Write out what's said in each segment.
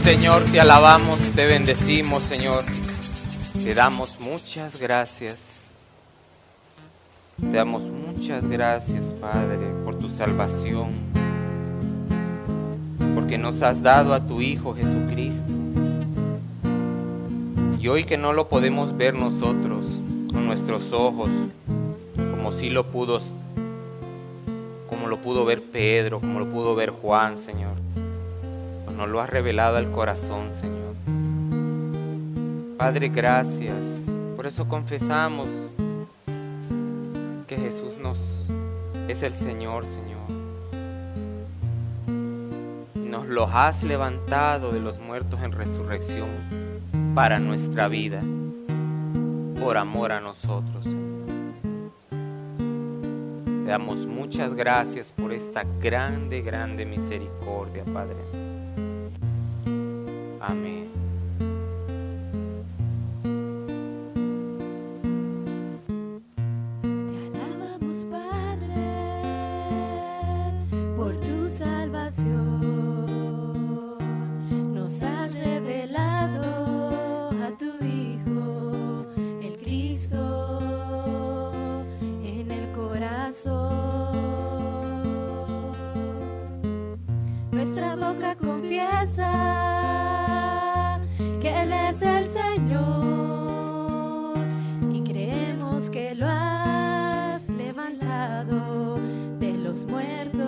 Señor, te alabamos, te bendecimos, Señor. Te damos muchas gracias. Te damos muchas gracias, Padre, por tu salvación. Porque nos has dado a tu Hijo Jesucristo. Y hoy que no lo podemos ver nosotros con nuestros ojos, como lo pudo ver Pedro, como lo pudo ver Juan, Señor, pues nos lo has revelado al corazón, Señor. Padre, gracias. Por eso confesamos que Jesús es el Señor, Señor. Nos los has levantado de los muertos en resurrección para nuestra vida, por amor a nosotros, Señor. Te damos muchas gracias por esta grande, grande misericordia, Padre. Amén. Te alabamos, Padre, por tu salvación. Nos has revelado a tu Hijo, el Cristo, en el corazón. Nuestra boca confiesa que Él es el Señor y creemos que lo has levantado de los muertos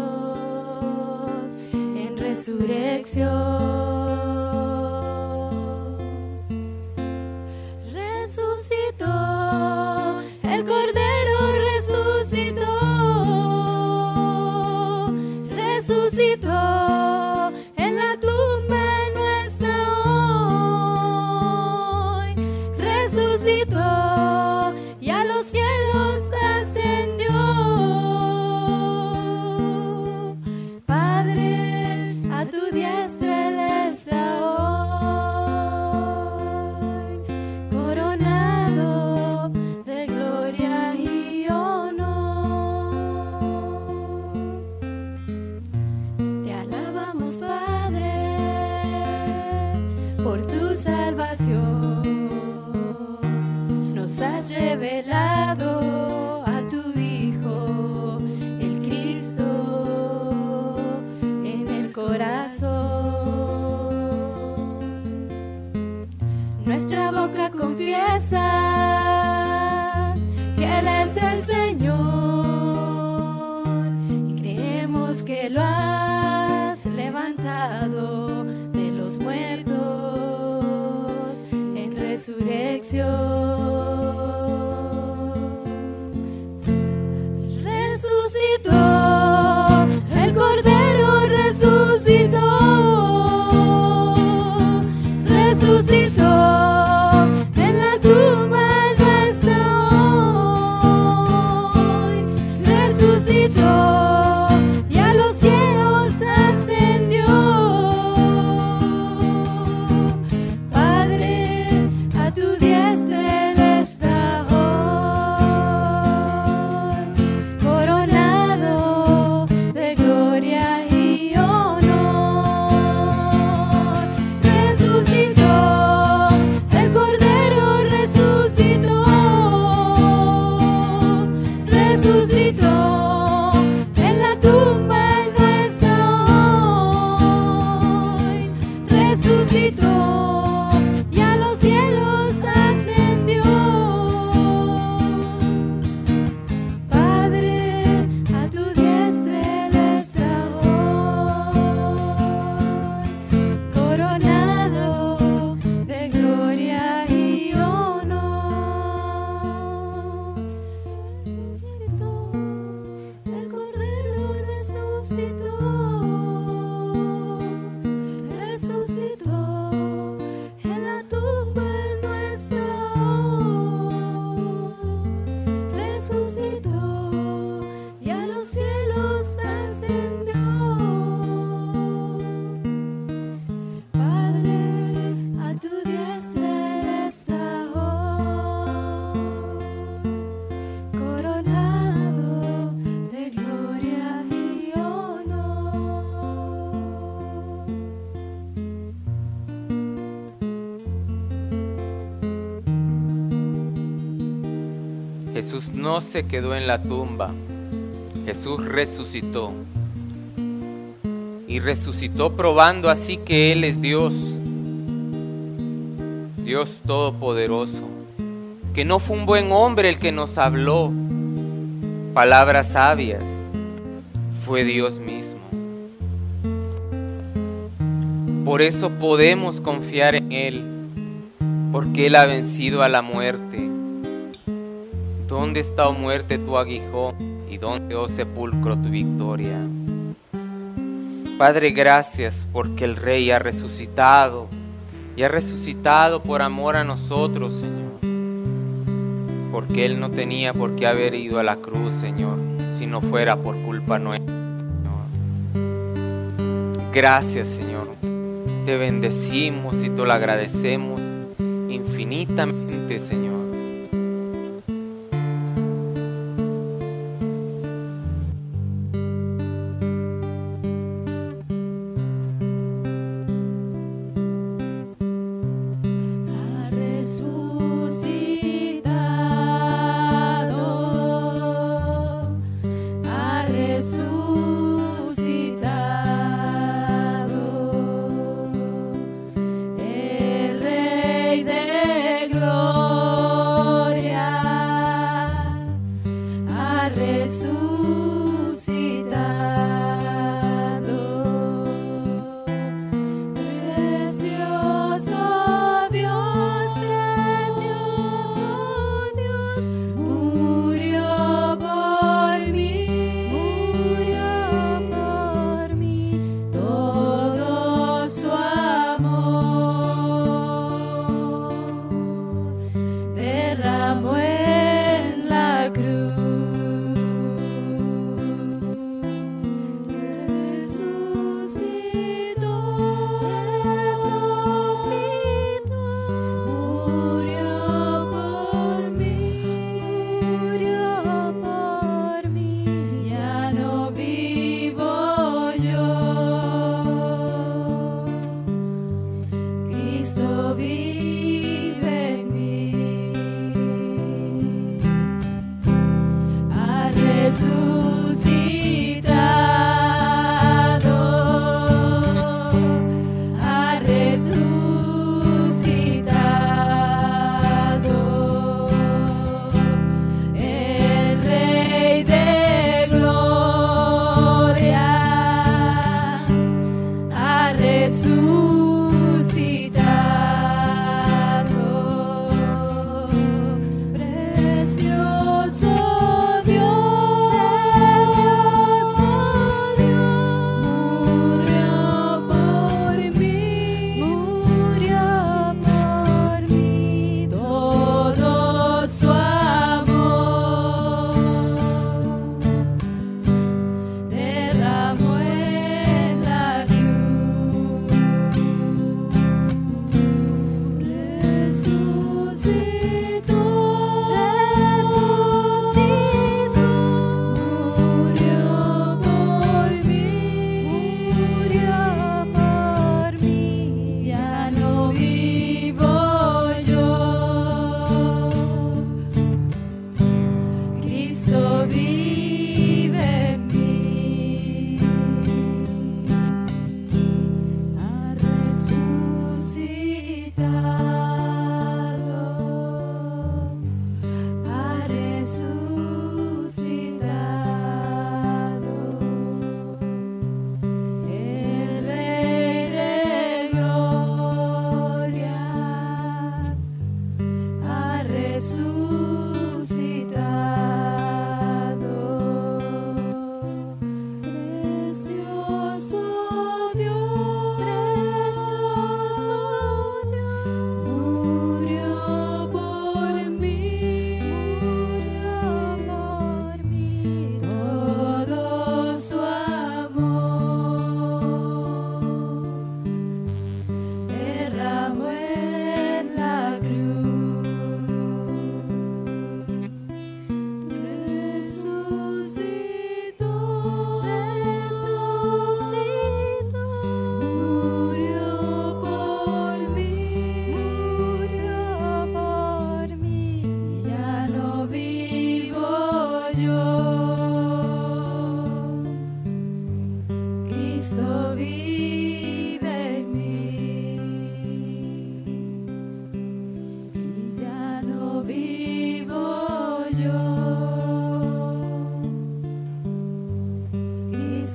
en resurrección. Resucitó, el Cordero resucitó, resucitó en la tumba nuestra hoy, resucitó y a los cielos ascendió. Padre, a tu diestra Él está hoy, coronado de gloria y honor. Te alabamos, Padre, por tu salvación. Nos has revelado a tu Hijo, el Cristo, en el corazón. Nuestra boca confiesa que Él es el Señor y creemos que lo has levantado de los muertos en resurrección. Resucitó, el Cordero resucitó, resucitó en la tumba nuestra hoy, resucitó y a los cielos Jesús no se quedó en la tumba. Jesús resucitó. Y resucitó probando así que Él es Dios. Dios Todopoderoso. Que no fue un buen hombre el que nos habló palabras sabias. Fue Dios mismo. Por eso podemos confiar en Él. Porque Él ha vencido a la muerte. ¿Dónde está, oh muerte, tu aguijón? ¿Y dónde, oh sepulcro, tu victoria? Padre, gracias porque el Rey ha resucitado. Y ha resucitado por amor a nosotros, Señor. Porque Él no tenía por qué haber ido a la cruz, Señor, si no fuera por culpa nuestra, Señor. Gracias, Señor. Te bendecimos y te lo agradecemos infinitamente, Señor. Murió por mí.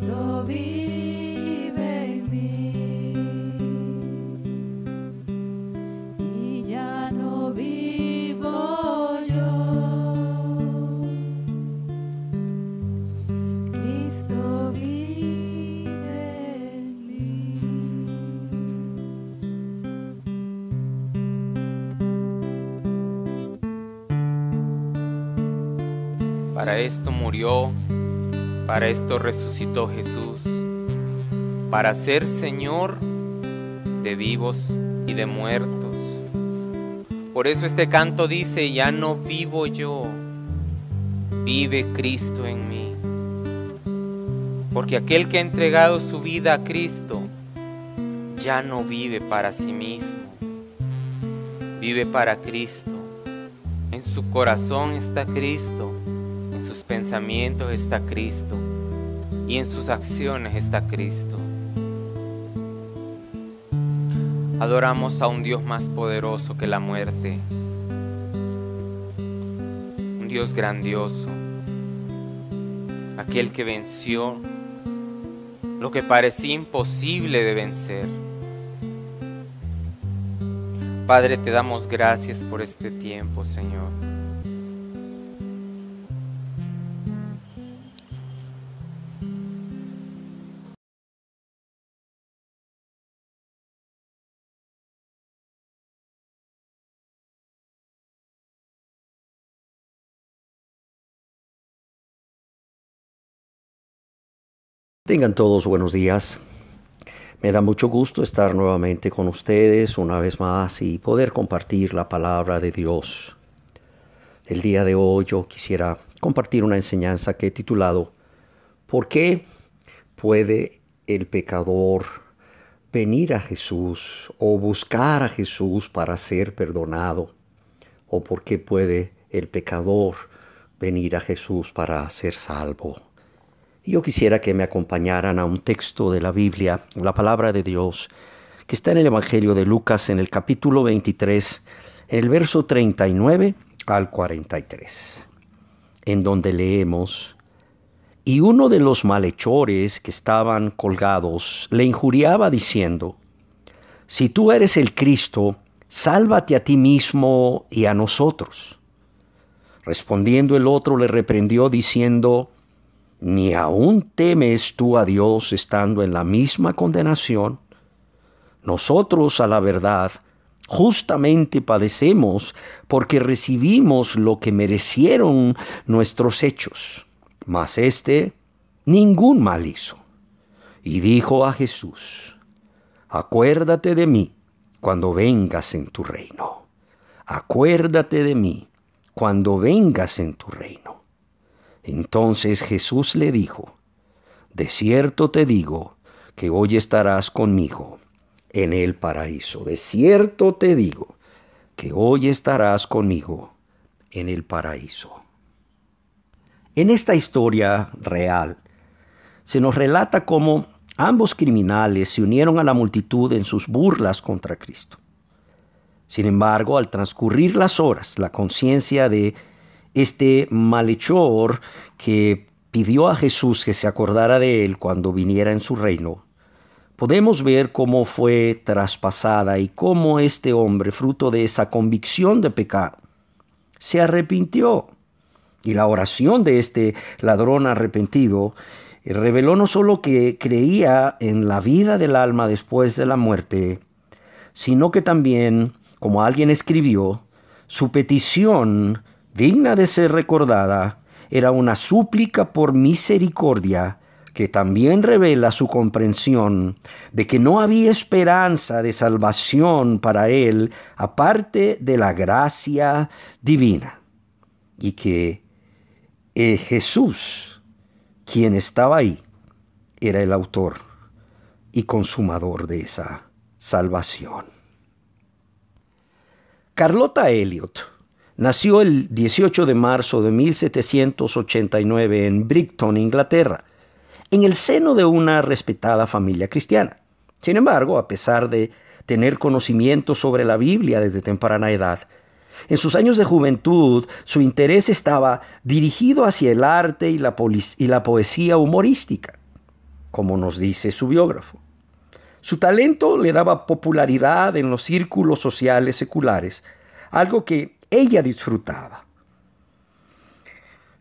Cristo vive en mí, y ya no vivo yo, Cristo vive en mí. Para esto murió, para esto resucitó Jesús, para ser Señor de vivos y de muertos. Por eso este canto dice: ya no vivo yo, vive Cristo en mí. Porque aquel que ha entregado su vida a Cristo ya no vive para sí mismo, vive para Cristo. En su corazón está Cristo, en sus pensamientos está Cristo y en sus acciones está Cristo. Adoramos a un Dios más poderoso que la muerte, un Dios grandioso, aquel que venció lo que parecía imposible de vencer. Padre, te damos gracias por este tiempo, Señor. Tengan todos buenos días. Me da mucho gusto estar nuevamente con ustedes una vez más y poder compartir la palabra de Dios. El día de hoy yo quisiera compartir una enseñanza que he titulado ¿Por qué puede el pecador venir a Jesús o buscar a Jesús para ser perdonado? ¿O por qué puede el pecador venir a Jesús para ser salvo? Yo quisiera que me acompañaran a un texto de la Biblia, la palabra de Dios, que está en el Evangelio de Lucas, en el capítulo 23, en el verso 39 al 43, en donde leemos: Y uno de los malhechores que estaban colgados le injuriaba diciendo: Si tú eres el Cristo, sálvate a ti mismo y a nosotros. Respondiendo el otro le reprendió diciendo: ¿Ni aún temes tú a Dios estando en la misma condenación? Nosotros, a la verdad, justamente padecemos porque recibimos lo que merecieron nuestros hechos. Mas éste ningún mal hizo. Y dijo a Jesús: Acuérdate de mí cuando vengas en tu reino. Acuérdate de mí cuando vengas en tu reino. Entonces Jesús le dijo: De cierto te digo que hoy estarás conmigo en el paraíso. De cierto te digo que hoy estarás conmigo en el paraíso. En esta historia real se nos relata cómo ambos criminales se unieron a la multitud en sus burlas contra Cristo. Sin embargo, al transcurrir las horas, la conciencia de este malhechor que pidió a Jesús que se acordara de él cuando viniera en su reino, podemos ver cómo fue traspasada y cómo este hombre, fruto de esa convicción de pecado, se arrepintió. Y la oración de este ladrón arrepentido reveló no solo que creía en la vida del alma después de la muerte, sino que también, como alguien escribió, su petición digna de ser recordada, era una súplica por misericordia que también revela su comprensión de que no había esperanza de salvación para él aparte de la gracia divina, y que Jesús, quien estaba ahí, era el autor y consumador de esa salvación. Carlota Elliot nació el 18 de marzo de 1789 en Brighton, Inglaterra, en el seno de una respetada familia cristiana. Sin embargo, a pesar de tener conocimiento sobre la Biblia desde temprana edad, en sus años de juventud su interés estaba dirigido hacia el arte y la poesía humorística. como nos dice su biógrafo. Su talento le daba popularidad en los círculos sociales seculares, algo que ella disfrutaba.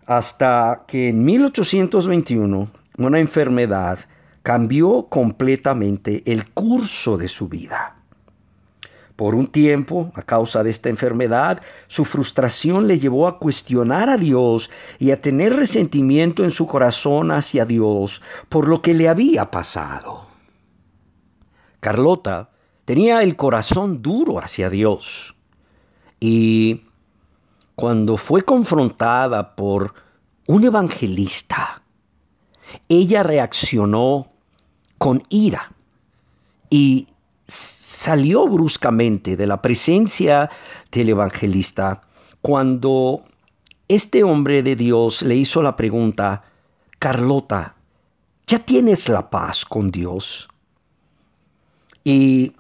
Hasta que en 1821 una enfermedad cambió completamente el curso de su vida. Por un tiempo, a causa de esta enfermedad, su frustración le llevó a cuestionar a Dios y a tener resentimiento en su corazón hacia Dios por lo que le había pasado. Carlota tenía el corazón duro hacia Dios y cuando fue confrontada por un evangelista, ella reaccionó con ira y salió bruscamente de la presencia del evangelista cuando este hombre de Dios le hizo la pregunta: Carlota, ¿ya tienes la paz con Dios? Y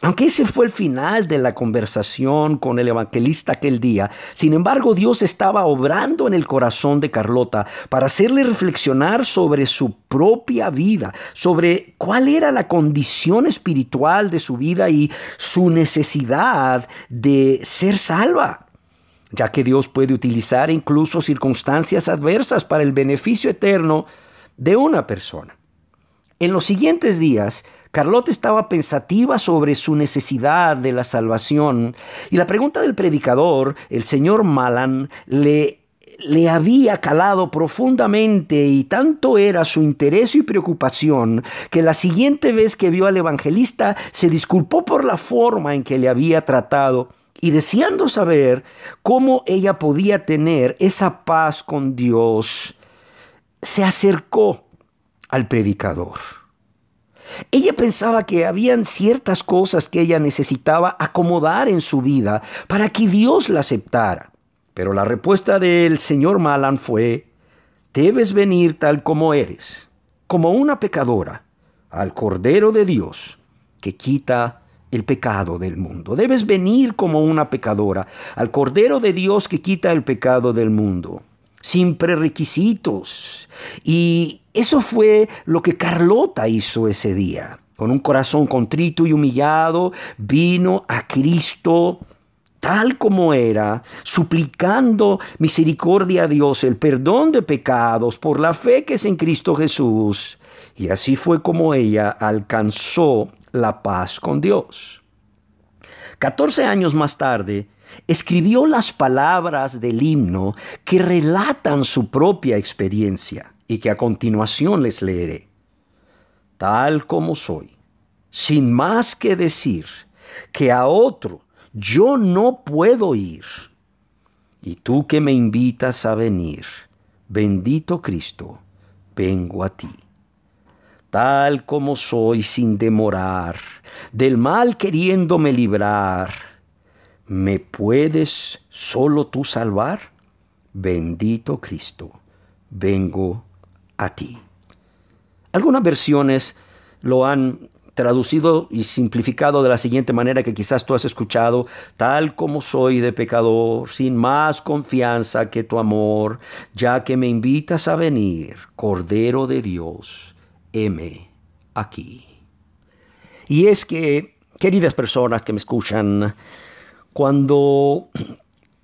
aunque ese fue el final de la conversación con el evangelista aquel día, sin embargo, Dios estaba obrando en el corazón de Carlota para hacerle reflexionar sobre su propia vida, sobre cuál era la condición espiritual de su vida y su necesidad de ser salva, ya que Dios puede utilizar incluso circunstancias adversas para el beneficio eterno de una persona. En los siguientes días, Carlota estaba pensativa sobre su necesidad de la salvación y la pregunta del predicador, el señor Malan, le había calado profundamente y tanto era su interés y preocupación que la siguiente vez que vio al evangelista se disculpó por la forma en que le había tratado y deseando saber cómo ella podía tener esa paz con Dios, se acercó al predicador. Ella pensaba que habían ciertas cosas que ella necesitaba acomodar en su vida para que Dios la aceptara. Pero la respuesta del señor Malan fue: debes venir tal como eres, como una pecadora, al Cordero de Dios que quita el pecado del mundo. Debes venir como una pecadora, al Cordero de Dios que quita el pecado del mundo, sin prerequisitos. Y eso fue lo que Carlota hizo ese día. Con un corazón contrito y humillado, vino a Cristo tal como era, suplicando misericordia a Dios, el perdón de pecados por la fe que es en Cristo Jesús. Y así fue como ella alcanzó la paz con Dios. 14 años más tarde, escribió las palabras del himno que relatan su propia experiencia y que a continuación les leeré. Tal como soy, sin más que decir, que a otro yo no puedo ir. Y tú que me invitas a venir, bendito Cristo, vengo a ti. Tal como soy sin demorar, del mal queriéndome librar, ¿me puedes solo tú salvar? Bendito Cristo, vengo a ti. Algunas versiones lo han traducido y simplificado de la siguiente manera que quizás tú has escuchado: tal como soy de pecador, sin más confianza que tu amor, ya que me invitas a venir, Cordero de Dios, heme aquí. Y es que, queridas personas que me escuchan, cuando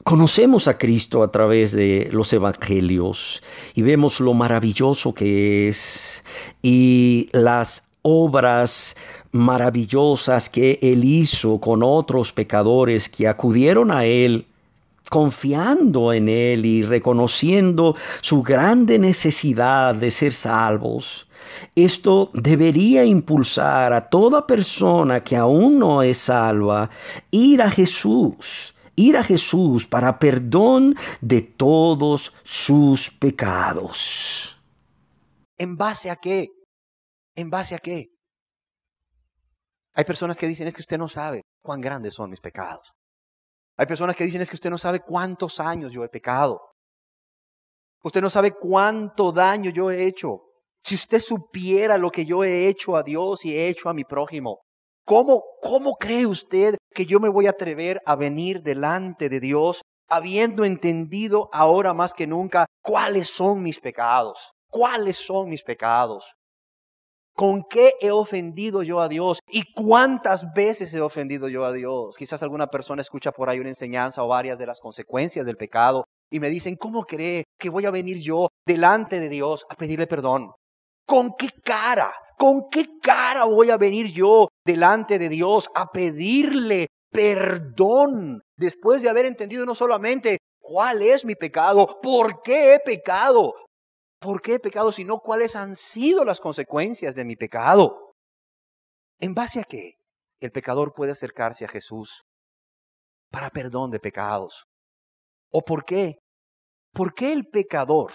conocemos a Cristo a través de los evangelios y vemos lo maravilloso que es y las obras maravillosas que Él hizo con otros pecadores que acudieron a Él, confiando en Él y reconociendo su grande necesidad de ser salvos, esto debería impulsar a toda persona que aún no es salva ir a Jesús para perdón de todos sus pecados. ¿En base a qué? ¿En base a qué? Hay personas que dicen: es que usted no sabe cuán grandes son mis pecados. Hay personas que dicen: es que usted no sabe cuántos años yo he pecado. Usted no sabe cuánto daño yo he hecho. Si usted supiera lo que yo he hecho a Dios y he hecho a mi prójimo, ¿cómo cree usted que yo me voy a atrever a venir delante de Dios habiendo entendido ahora más que nunca cuáles son mis pecados? ¿Cuáles son mis pecados? ¿Con qué he ofendido yo a Dios? ¿Y cuántas veces he ofendido yo a Dios? Quizás alguna persona escucha por ahí una enseñanza o varias de las consecuencias del pecado y me dicen, ¿cómo cree que voy a venir yo delante de Dios a pedirle perdón? ¿Con qué cara? ¿Con qué cara voy a venir yo delante de Dios a pedirle perdón después de haber entendido no solamente cuál es mi pecado, por qué he pecado? ¿Por qué he pecado? Sino cuáles han sido las consecuencias de mi pecado. ¿En base a qué el pecador puede acercarse a Jesús para perdón de pecados? ¿O por qué? ¿Por qué el pecador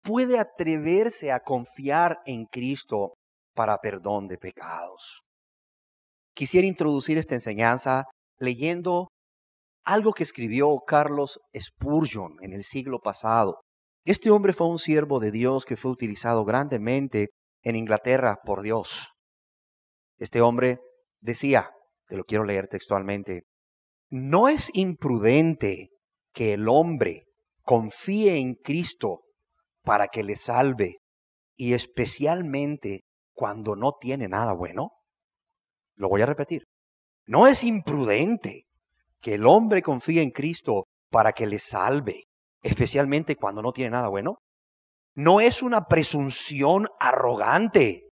puede atreverse a confiar en Cristo para perdón de pecados? Quisiera introducir esta enseñanza leyendo algo que escribió Carlos Spurgeon en el siglo pasado. Este hombre fue un siervo de Dios que fue utilizado grandemente en Inglaterra por Dios. Este hombre decía, te lo quiero leer textualmente, no es imprudente que el hombre confíe en Cristo para que le salve, y especialmente cuando no tiene nada bueno. Lo voy a repetir. No es imprudente que el hombre confíe en Cristo para que le salve, especialmente cuando no tiene nada bueno. No es una presunción arrogante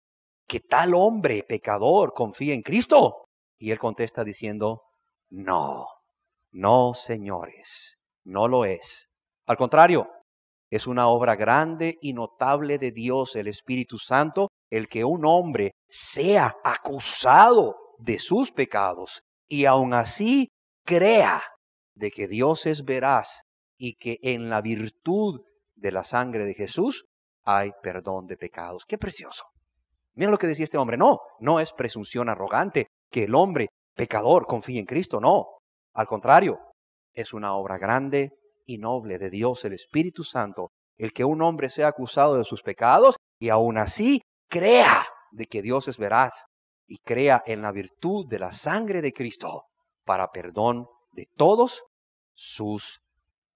que tal hombre pecador confíe en Cristo. Y él contesta diciendo, no, señores, no lo es. Al contrario, es una obra grande y notable de Dios, el Espíritu Santo, el que un hombre sea acusado de sus pecados y aun así crea de que Dios es veraz y que en la virtud de la sangre de Jesús hay perdón de pecados. ¡Qué precioso! Mira lo que decía este hombre. No es presunción arrogante que el hombre pecador confíe en Cristo, no. Al contrario, es una obra grande y noble de Dios, el Espíritu Santo, el que un hombre sea acusado de sus pecados y aun así crea de que Dios es veraz y crea en la virtud de la sangre de Cristo para perdón de todos sus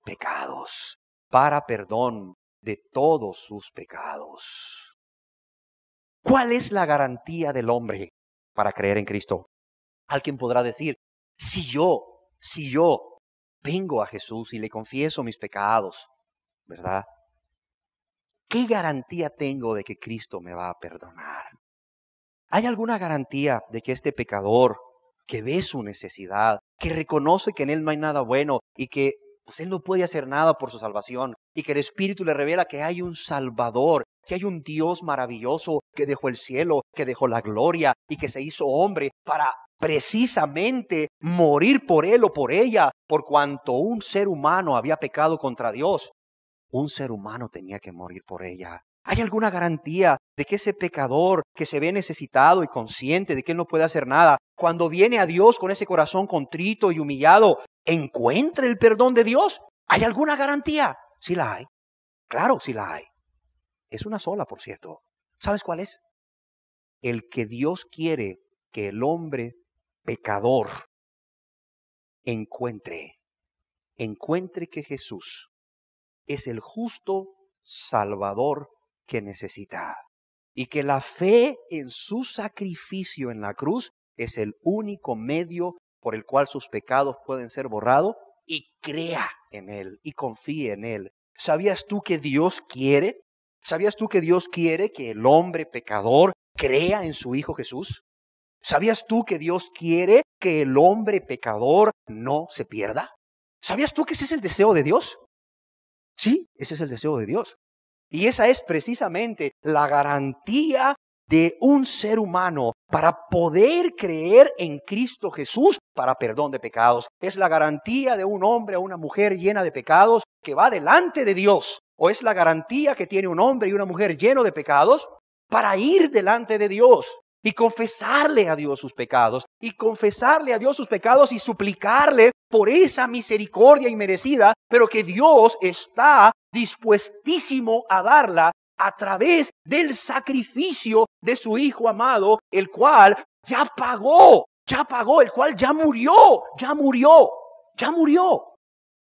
pecados. Para perdón de todos sus pecados. ¿Cuál es la garantía del hombre para creer en Cristo? Alguien podrá decir, si yo vengo a Jesús y le confieso mis pecados, ¿verdad? ¿Qué garantía tengo de que Cristo me va a perdonar? ¿Hay alguna garantía de que este pecador que ve su necesidad, que reconoce que en él no hay nada bueno y que pues él no puede hacer nada por su salvación y que el Espíritu le revela que hay un Salvador, que hay un Dios maravilloso que dejó el cielo, que dejó la gloria y que se hizo hombre para precisamente morir por él o por ella, por cuanto un ser humano había pecado contra Dios? Un ser humano tenía que morir por ella. ¿Hay alguna garantía de que ese pecador que se ve necesitado y consciente de que él no puede hacer nada, cuando viene a Dios con ese corazón contrito y humillado, encuentre el perdón de Dios? ¿Hay alguna garantía? Sí la hay. Claro, sí la hay. Es una sola, por cierto. ¿Sabes cuál es? El que Dios quiere que el hombre pecador encuentre que Jesús es el justo Salvador que necesita y que la fe en su sacrificio en la cruz es el único medio por el cual sus pecados pueden ser borrados, y crea en Él y confíe en Él. ¿Sabías tú que Dios quiere? ¿Sabías tú que Dios quiere que el hombre pecador crea en su Hijo Jesús? ¿Sabías tú que Dios quiere que el hombre pecador no se pierda? ¿Sabías tú que ese es el deseo de Dios? Sí, ese es el deseo de Dios. Y esa es precisamente la garantía de un ser humano para poder creer en Cristo Jesús para perdón de pecados. Es la garantía de un hombre o una mujer llena de pecados que va delante de Dios. O es la garantía que tiene un hombre y una mujer lleno de pecados para ir delante de Dios y confesarle a Dios sus pecados. Y confesarle a Dios sus pecados y suplicarle por esa misericordia inmerecida, pero que Dios está dispuestísimo a darla a través del sacrificio de su Hijo amado, el cual ya pagó, el cual ya murió.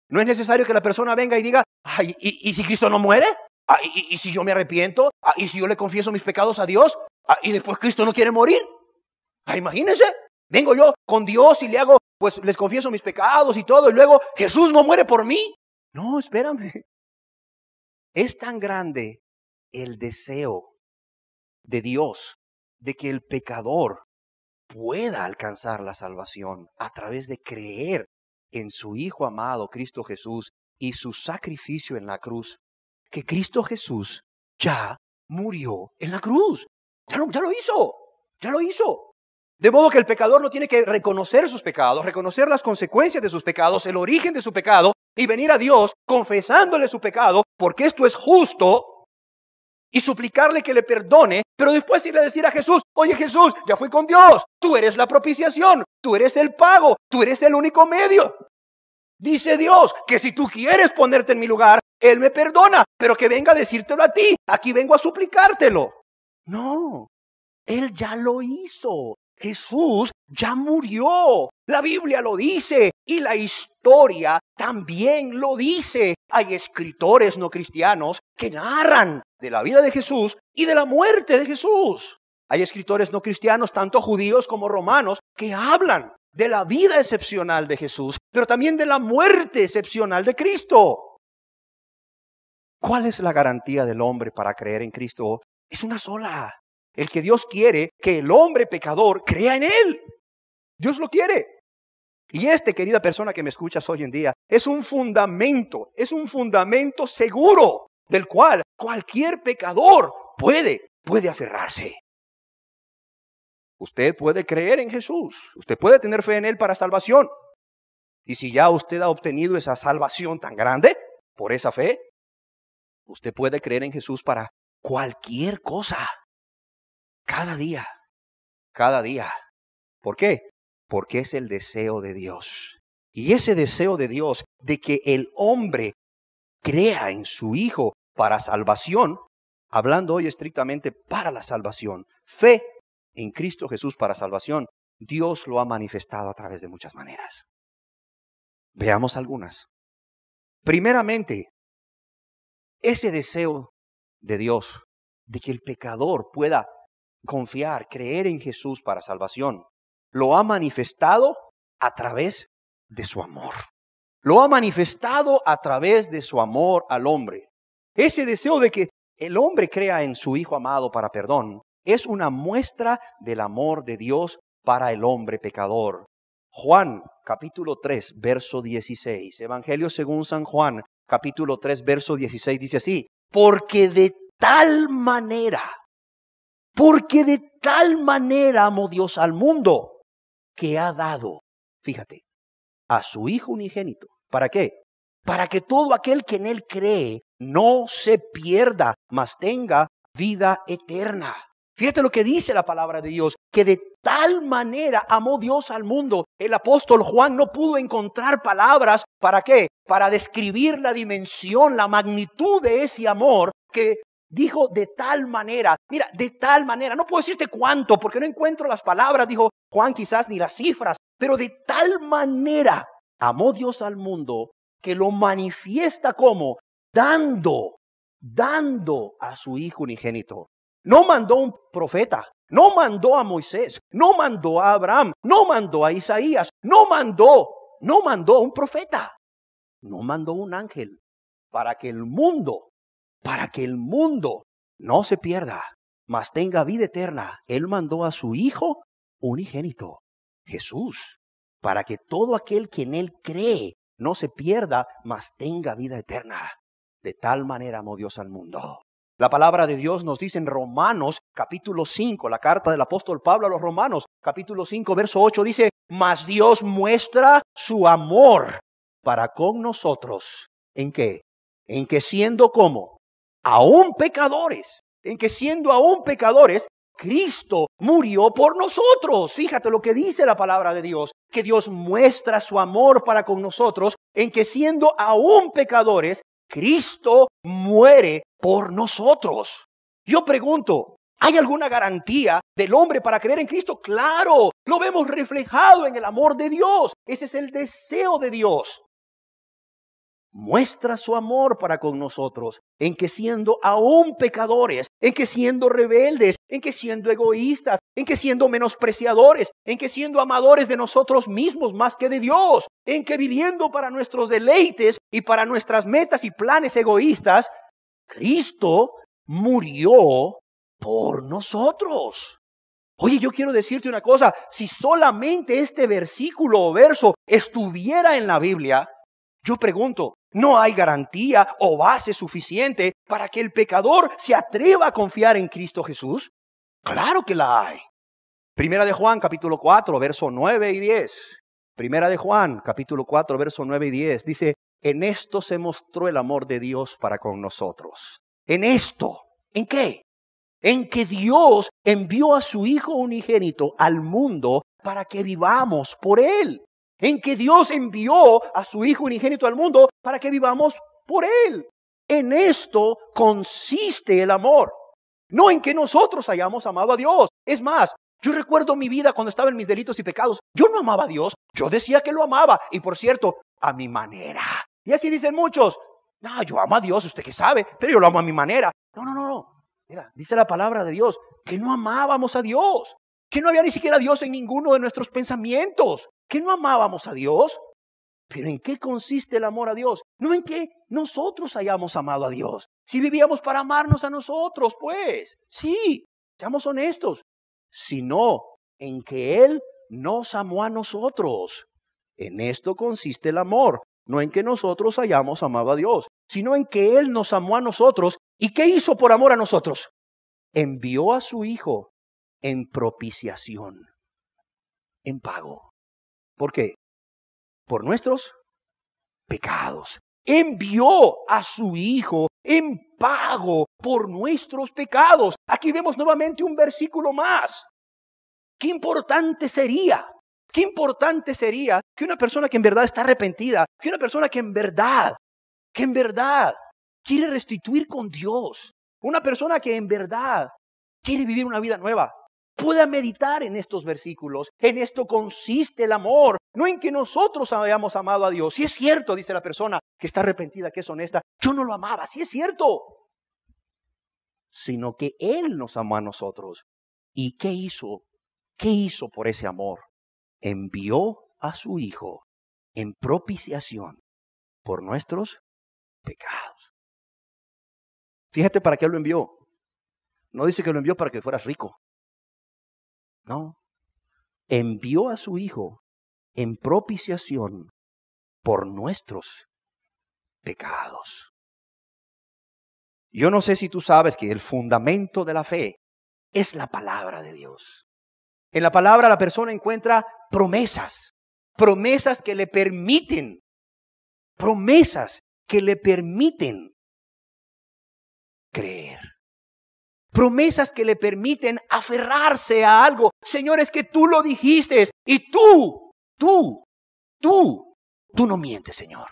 No es necesario que la persona venga y diga, ay, ¿y si Cristo no muere? ¿Y si yo me arrepiento? ¿Y si yo le confieso mis pecados a Dios? Y después Cristo no quiere morir. Imagínense, vengo yo con Dios y le hago, pues les confieso mis pecados y todo, y luego Jesús no muere por mí. No, espérame. Es tan grande el deseo de Dios de que el pecador pueda alcanzar la salvación a través de creer en su Hijo amado, Cristo Jesús, y su sacrificio en la cruz, que Cristo Jesús ya murió en la cruz. Ya lo hizo. De modo que el pecador no tiene que reconocer sus pecados, reconocer las consecuencias de sus pecados, el origen de su pecado, y venir a Dios confesándole su pecado, porque esto es justo, y suplicarle que le perdone, pero después irle a decir a Jesús: oye Jesús, ya fui con Dios, tú eres la propiciación, tú eres el pago, tú eres el único medio. Dice Dios que si tú quieres ponerte en mi lugar, Él me perdona, pero que venga a decírtelo a ti, aquí vengo a suplicártelo. No, Él ya lo hizo. Jesús ya murió. La Biblia lo dice y la historia también lo dice. Hay escritores no cristianos que narran de la vida de Jesús y de la muerte de Jesús. Hay escritores no cristianos, tanto judíos como romanos, que hablan de la vida excepcional de Jesús, pero también de la muerte excepcional de Cristo. ¿Cuál es la garantía del hombre para creer en Cristo? Es una sola. El que Dios quiere que el hombre pecador crea en Él. Dios lo quiere. Y querida persona que me escuchas hoy en día, es un fundamento seguro del cual cualquier pecador puede aferrarse. Usted puede creer en Jesús, usted puede tener fe en Él para salvación. Y si ya usted ha obtenido esa salvación tan grande por esa fe, usted puede creer en Jesús para cualquier cosa. Cada día. ¿Por qué? Porque es el deseo de Dios. Y ese deseo de Dios de que el hombre crea en su Hijo para salvación, hablando hoy estrictamente para la salvación, fe en Cristo Jesús para salvación, Dios lo ha manifestado a través de muchas maneras. Veamos algunas. Primeramente, ese deseo de Dios de que el pecador pueda confiar, creer en Jesús para salvación, lo ha manifestado a través de su amor. Lo ha manifestado a través de su amor al hombre. Ese deseo de que el hombre crea en su Hijo amado para perdón es una muestra del amor de Dios para el hombre pecador. Juan, capítulo 3, verso 16. Evangelio según San Juan, capítulo 3, verso 16, dice así: porque de tal manera amó Dios al mundo, que ha dado, fíjate, a su Hijo unigénito. ¿Para qué? Para que todo aquel que en Él cree no se pierda, mas tenga vida eterna. Fíjate lo que dice la palabra de Dios, que de tal manera amó Dios al mundo. El apóstol Juan no pudo encontrar palabras, ¿para qué? Para describir la dimensión, la magnitud de ese amor, que dijo de tal manera. Mira, de tal manera, no puedo decirte cuánto, porque no encuentro las palabras, dijo Juan, quizás ni las cifras, pero de tal manera amó Dios al mundo, que lo manifiesta como dando a su Hijo unigénito. No mandó un profeta, no mandó a Moisés, no mandó a Abraham, no mandó a Isaías, no mandó un profeta, no mandó un ángel, para que el mundo no se pierda, mas tenga vida eterna. Él mandó a su Hijo unigénito, Jesús, para que todo aquel que en Él cree no se pierda, mas tenga vida eterna. De tal manera amó Dios al mundo. La palabra de Dios nos dice en Romanos capítulo 5, la carta del apóstol Pablo a los Romanos, capítulo 5, verso 8, dice: mas Dios muestra su amor para con nosotros. ¿En qué? En que siendo como aún pecadores, Cristo murió por nosotros. Fíjate lo que dice la palabra de Dios, que Dios muestra su amor para con nosotros, en que siendo aún pecadores, Cristo muere por nosotros. Yo pregunto, ¿hay alguna garantía del hombre para creer en Cristo? Claro, lo vemos reflejado en el amor de Dios. Ese es el deseo de Dios. muestra su amor para con nosotros, en que siendo aún pecadores, en que siendo rebeldes, en que siendo egoístas, en que siendo menospreciadores, en que siendo amadores de nosotros mismos más que de Dios, en que viviendo para nuestros deleites y para nuestras metas y planes egoístas, Cristo murió por nosotros. Oye, yo quiero decirte una cosa, si solamente este versículo o verso estuviera en la Biblia, yo pregunto, ¿no hay garantía o base suficiente para que el pecador se atreva a confiar en Cristo Jesús? Claro que la hay. Primera de Juan, capítulo 4, verso 9 y 10. Primera de Juan, capítulo 4, verso 9 y 10. Dice, en esto se mostró el amor de Dios para con nosotros. En esto, ¿en qué? En que Dios envió a su Hijo unigénito al mundo para que vivamos por Él. En que Dios envió a su Hijo unigénito al mundo para que vivamos por Él. En esto consiste el amor. No en que nosotros hayamos amado a Dios. Es más, yo recuerdo mi vida cuando estaba en mis delitos y pecados. Yo no amaba a Dios. Yo decía que lo amaba. Y por cierto, a mi manera. Y así dicen muchos. No, yo amo a Dios, usted que sabe, pero yo lo amo a mi manera. No. Mira, dice la palabra de Dios que no amábamos a Dios. Que no había ni siquiera Dios en ninguno de nuestros pensamientos. Que no amábamos a Dios. Pero ¿en qué consiste el amor a Dios? No en que nosotros hayamos amado a Dios. Si vivíamos para amarnos a nosotros, pues. Sí, seamos honestos. Sino en que Él nos amó a nosotros. En esto consiste el amor. No en que nosotros hayamos amado a Dios, sino en que Él nos amó a nosotros. ¿Y qué hizo por amor a nosotros? Envió a su Hijo en propiciación, en pago. ¿Por qué? Por nuestros pecados. Envió a su Hijo en pago por nuestros pecados. Aquí vemos nuevamente un versículo más. Qué importante sería que una persona que en verdad está arrepentida, que una persona que en verdad quiere restituir con Dios, una persona que en verdad quiere vivir una vida nueva, pueda meditar en estos versículos. En esto consiste el amor, no en que nosotros hayamos amado a Dios. Si es cierto, dice la persona que está arrepentida, que es honesta, yo no lo amaba, si es cierto, sino que Él nos amó a nosotros. ¿Y qué hizo? ¿Qué hizo por ese amor? Envió a su Hijo en propiciación por nuestros pecados. Fíjate para qué lo envió. No dice que lo envió para que fueras rico. No. Envió a su Hijo en propiciación por nuestros pecados. Yo no sé si tú sabes que el fundamento de la fe es la palabra de Dios. En la palabra la persona encuentra promesas que le permiten creer. Promesas que le permiten aferrarse a algo. Señor, es que tú lo dijiste y tú no mientes, Señor.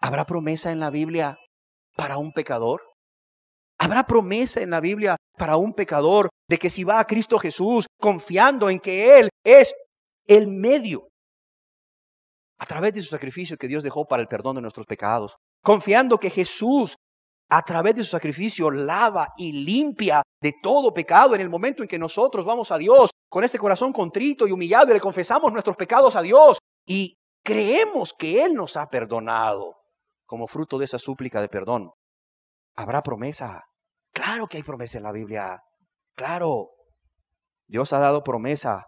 ¿Habrá promesa en la Biblia para un pecador? ¿Habrá promesa en la Biblia para un pecador de que si va a Cristo Jesús confiando en que Él es el medio a través de su sacrificio que Dios dejó para el perdón de nuestros pecados, confiando que Jesús a través de su sacrificio lava y limpia de todo pecado en el momento en que nosotros vamos a Dios con este corazón contrito y humillado y le confesamos nuestros pecados a Dios y creemos que Él nos ha perdonado como fruto de esa súplica de perdón? ¿Habrá promesa? Claro que hay promesa en la Biblia. Claro. Dios ha dado promesa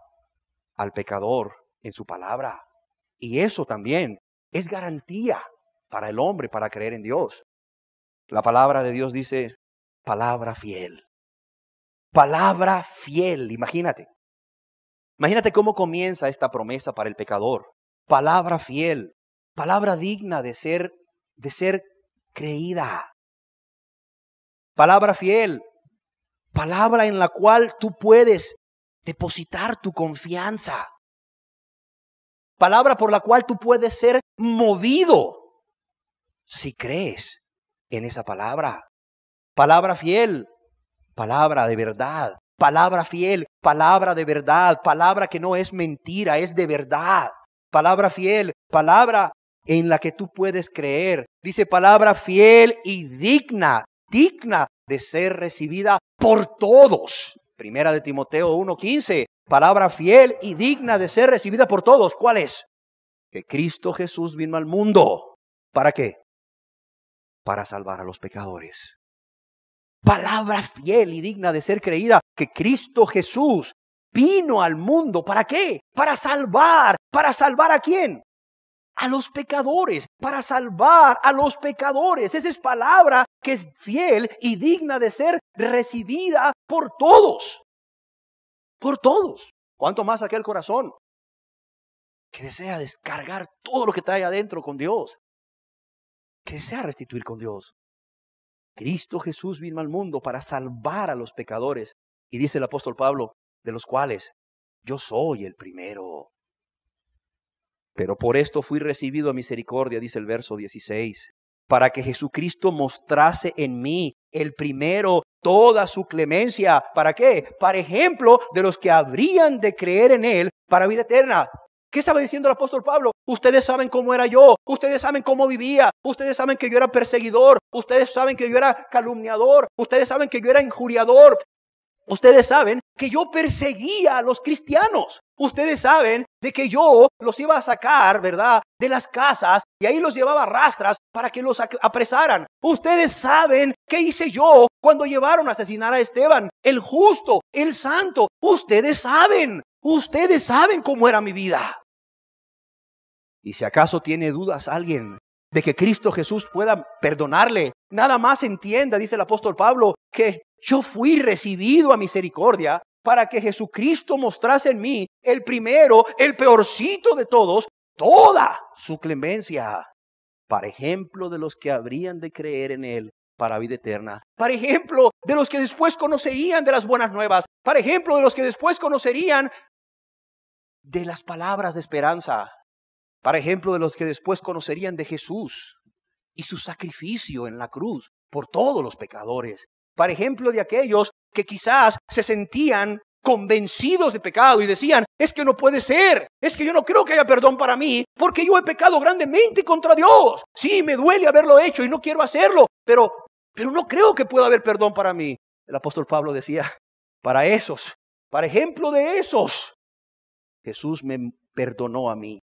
al pecador en su palabra. Y eso también es garantía para el hombre para creer en Dios. La palabra de Dios dice, palabra fiel. Palabra fiel, imagínate. Imagínate cómo comienza esta promesa para el pecador. Palabra fiel, palabra digna de ser creída. Palabra fiel, palabra en la cual tú puedes depositar tu confianza. Palabra por la cual tú puedes ser movido si crees en esa palabra. Palabra fiel, palabra de verdad. Palabra fiel, palabra de verdad. Palabra que no es mentira, es de verdad. Palabra fiel, palabra en la que tú puedes creer. Dice palabra fiel y digna de ser recibida por todos. Primera de Timoteo 1:15, palabra fiel y digna de ser recibida por todos. ¿Cuál es? Que Cristo Jesús vino al mundo. ¿Para qué? Para salvar a los pecadores. Palabra fiel y digna de ser creída, que Cristo Jesús vino al mundo. ¿Para qué? Para salvar. ¿Para salvar a quién? A los pecadores. Para salvar a los pecadores. Esa es palabra que es fiel y digna de ser recibida por todos. Por todos. ¿Cuánto más aquel corazón que desea descargar todo lo que trae adentro con Dios? Que desea restituir con Dios. Cristo Jesús vino al mundo para salvar a los pecadores. Y dice el apóstol Pablo, de los cuales yo soy el primero. Pero por esto fui recibido a misericordia, dice el verso 16, para que Jesucristo mostrase en mí, el primero, toda su clemencia. ¿Para qué? Para ejemplo de los que habrían de creer en Él para vida eterna. ¿Qué estaba diciendo el apóstol Pablo? Ustedes saben cómo era yo, ustedes saben cómo vivía, ustedes saben que yo era perseguidor, ustedes saben que yo era calumniador, ustedes saben que yo era injuriador, ustedes saben que yo perseguía a los cristianos, ustedes saben de que yo los iba a sacar, ¿verdad?, de las casas y ahí los llevaba a rastras para que los apresaran. Ustedes saben qué hice yo cuando llevaron a asesinar a Esteban, el justo, el santo. Ustedes saben cómo era mi vida. Y si acaso tiene dudas alguien de que Cristo Jesús pueda perdonarle, nada más entienda, dice el apóstol Pablo, que yo fui recibido a misericordia para que Jesucristo mostrase en mí, el primero, el peorcito de todos, toda su clemencia, para ejemplo de los que habrían de creer en Él para vida eterna, para ejemplo de los que después conocerían de las buenas nuevas, para ejemplo de los que después conocerían de las palabras de esperanza, para ejemplo de los que después conocerían de Jesús y su sacrificio en la cruz por todos los pecadores, para ejemplo de aquellos que quizás se sentían convencidos de pecado y decían, es que no puede ser, es que yo no creo que haya perdón para mí, porque yo he pecado grandemente contra Dios. Sí, me duele haberlo hecho y no quiero hacerlo, pero no creo que pueda haber perdón para mí. El apóstol Pablo decía, para ejemplo de esos, Jesús me perdonó a mí.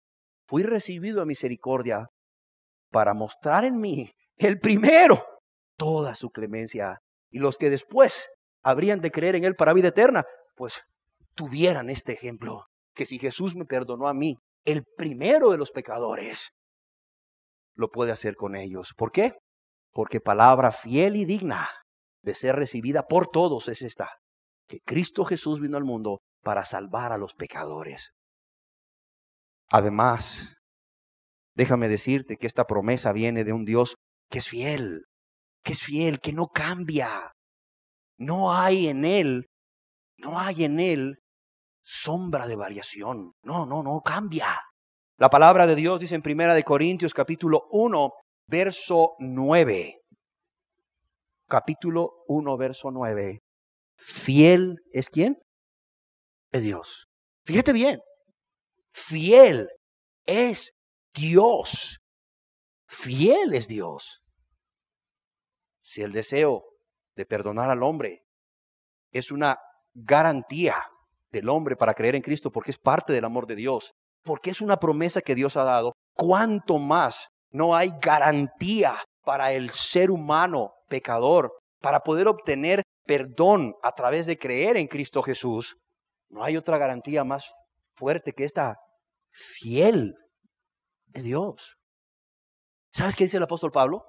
Fui recibido a misericordia para mostrar en mí, el primero, toda su clemencia. Y los que después habrían de creer en Él para vida eterna, pues tuvieran este ejemplo, que si Jesús me perdonó a mí, el primero de los pecadores, lo puede hacer con ellos. ¿Por qué? Porque palabra fiel y digna de ser recibida por todos es esta, que Cristo Jesús vino al mundo para salvar a los pecadores. Además, déjame decirte que esta promesa viene de un Dios que es fiel, que no cambia. No hay en Él sombra de variación. No cambia. La palabra de Dios dice en 1 Corintios capítulo 1, verso 9. Capítulo 1, verso 9. Fiel es ¿quién? Es Dios. Fíjate bien. Fiel es Dios. Fiel es Dios. Si el deseo de perdonar al hombre es una garantía del hombre para creer en Cristo, porque es parte del amor de Dios, porque es una promesa que Dios ha dado, ¿cuánto más no hay garantía para el ser humano pecador para poder obtener perdón a través de creer en Cristo Jesús? No hay otra garantía más fuerte que esta. Fiel es Dios. ¿Sabes qué dice el apóstol Pablo?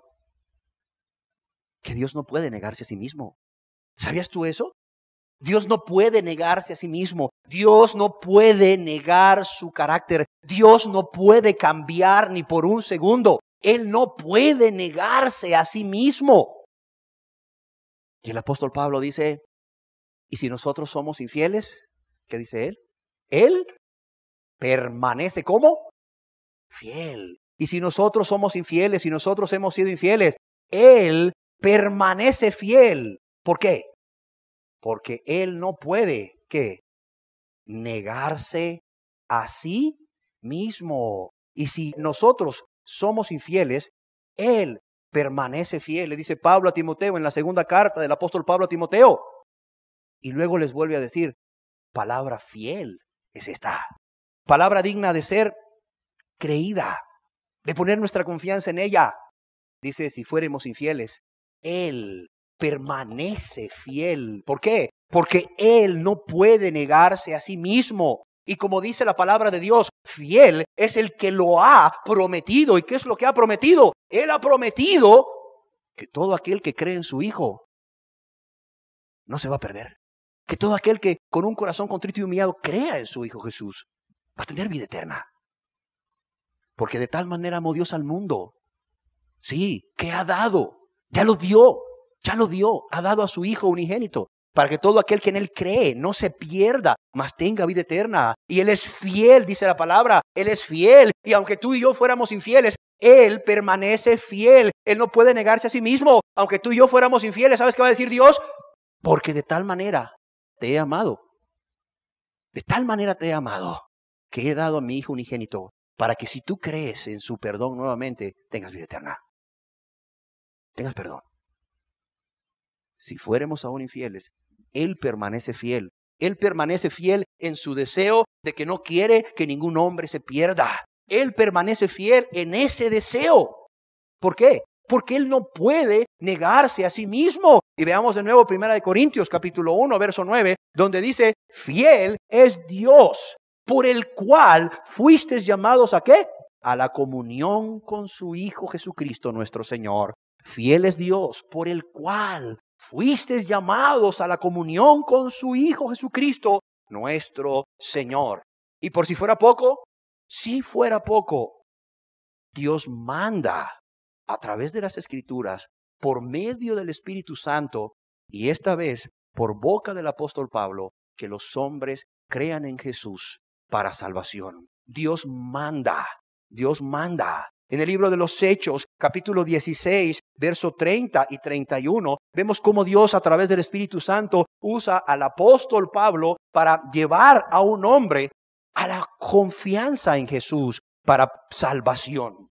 Que Dios no puede negarse a sí mismo. ¿Sabías tú eso? Dios no puede negarse a sí mismo. Dios no puede negar su carácter. Dios no puede cambiar ni por un segundo. Él no puede negarse a sí mismo. Y el apóstol Pablo dice, ¿y si nosotros somos infieles? ¿Qué dice él? Él permanece ¿cómo? Fiel. Y si nosotros somos infieles, si nosotros hemos sido infieles, Él permanece fiel. ¿Por qué? Porque Él no puede, ¿qué? Negarse a sí mismo. Y si nosotros somos infieles, Él permanece fiel. Le dice Pablo a Timoteo en la segunda carta del apóstol Pablo a Timoteo. Y luego les vuelve a decir, palabra fiel es esta. Palabra digna de ser creída, de poner nuestra confianza en ella. Dice, si fuéramos infieles, Él permanece fiel. ¿Por qué? Porque Él no puede negarse a sí mismo. Y como dice la palabra de Dios, fiel es el que lo ha prometido. ¿Y qué es lo que ha prometido? Él ha prometido que todo aquel que cree en su Hijo no se va a perder. Que todo aquel que con un corazón contrito y humillado crea en su Hijo Jesús va a tener vida eterna. Porque de tal manera amó Dios al mundo. Sí, que ha dado, ya lo dio, ha dado a su Hijo unigénito, para que todo aquel que en Él cree no se pierda, mas tenga vida eterna. Y Él es fiel, dice la palabra, Él es fiel. Y aunque tú y yo fuéramos infieles, Él permanece fiel. Él no puede negarse a sí mismo. Aunque tú y yo fuéramos infieles, ¿sabes qué va a decir Dios? Porque de tal manera te he amado. De tal manera te he amado, que he dado a mi Hijo unigénito, para que si tú crees en su perdón nuevamente, tengas vida eterna. Tengas perdón. Si fuéramos aún infieles, Él permanece fiel. Él permanece fiel en su deseo de que no quiere que ningún hombre se pierda. Él permanece fiel en ese deseo. ¿Por qué? Porque Él no puede negarse a sí mismo. Y veamos de nuevo 1 Corintios capítulo 1, verso 9, donde dice, fiel es Dios, por el cual fuisteis llamados ¿a qué? A la comunión con su Hijo Jesucristo nuestro Señor. Fiel es Dios, por el cual fuisteis llamados a la comunión con su Hijo Jesucristo nuestro Señor. Y por si fuera poco, Dios manda a través de las Escrituras, por medio del Espíritu Santo, y esta vez por boca del apóstol Pablo, que los hombres crean en Jesús para salvación. Dios manda. En el libro de los Hechos, capítulo 16, verso 30 y 31, vemos cómo Dios a través del Espíritu Santo usa al apóstol Pablo para llevar a un hombre a la confianza en Jesús para salvación.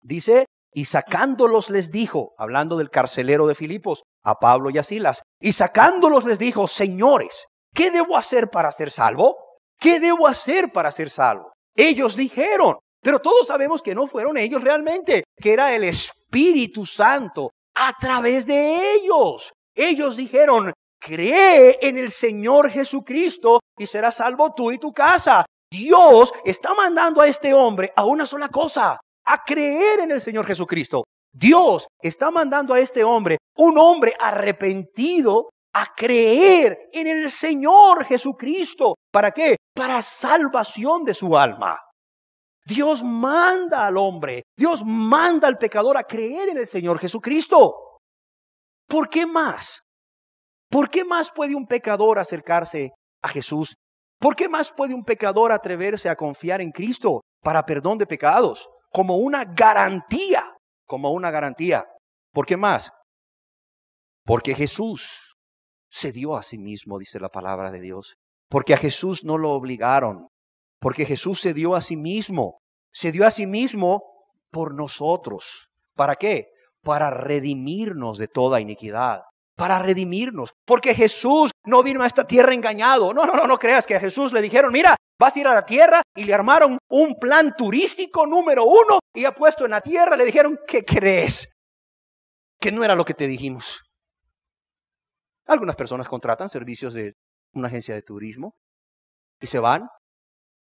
Dice, y sacándolos les dijo, hablando del carcelero de Filipos, a Pablo y a Silas, y sacándolos les dijo, señores, ¿qué debo hacer para ser salvo? ¿Qué debo hacer para ser salvo? Ellos dijeron, pero todos sabemos que no fueron ellos realmente, que era el Espíritu Santo a través de ellos. Ellos dijeron, cree en el Señor Jesucristo y serás salvo tú y tu casa. Dios está mandando a este hombre a una sola cosa, a creer en el Señor Jesucristo. Dios está mandando a este hombre, un hombre arrepentido, a creer en el Señor Jesucristo. ¿Para qué? Para salvación de su alma. Dios manda al hombre, Dios manda al pecador a creer en el Señor Jesucristo. ¿Por qué más? ¿Por qué más puede un pecador acercarse a Jesús? ¿Por qué más puede un pecador atreverse a confiar en Cristo para perdón de pecados? Como una garantía, ¿Por qué más? Porque Jesús se dio a sí mismo, dice la palabra de Dios. Porque a Jesús no lo obligaron. Porque Jesús se dio a sí mismo por nosotros. ¿Para qué? Para redimirnos de toda iniquidad. Para redimirnos. Porque Jesús no vino a esta tierra engañado. No creas que a Jesús le dijeron, mira, vas a ir a la tierra, y le armaron un plan turístico número 1 y ya puesto en la tierra le dijeron, ¿qué crees? Que no era lo que te dijimos. Algunas personas contratan servicios de una agencia de turismo y se van.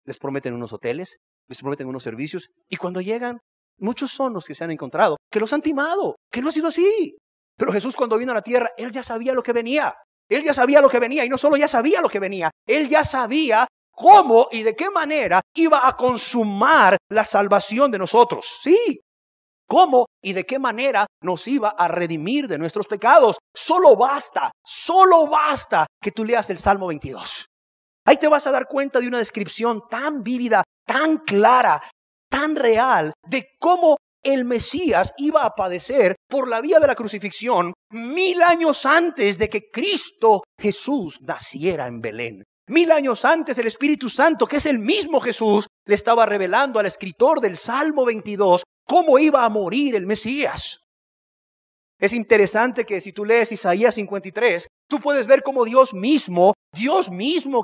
Les prometen unos hoteles, les prometen unos servicios, y cuando llegan, muchos son los que se han encontrado, que los han timado, que no ha sido así. Pero Jesús cuando vino a la tierra, Él ya sabía lo que venía. Él ya sabía lo que venía, y no solo ya sabía lo que venía, Él ya sabía cómo y de qué manera iba a consumar la salvación de nosotros. Sí, cómo y de qué manera nos iba a redimir de nuestros pecados. Solo basta que tú leas el Salmo 22. Ahí te vas a dar cuenta de una descripción tan vívida, tan clara, tan real, de cómo el Mesías iba a padecer por la vía de la crucifixión 1000 años antes de que Cristo Jesús naciera en Belén. 1000 años antes, el Espíritu Santo, que es el mismo Jesús, le estaba revelando al escritor del Salmo 22 cómo iba a morir el Mesías. Es interesante que si tú lees Isaías 53, tú puedes ver cómo Dios mismo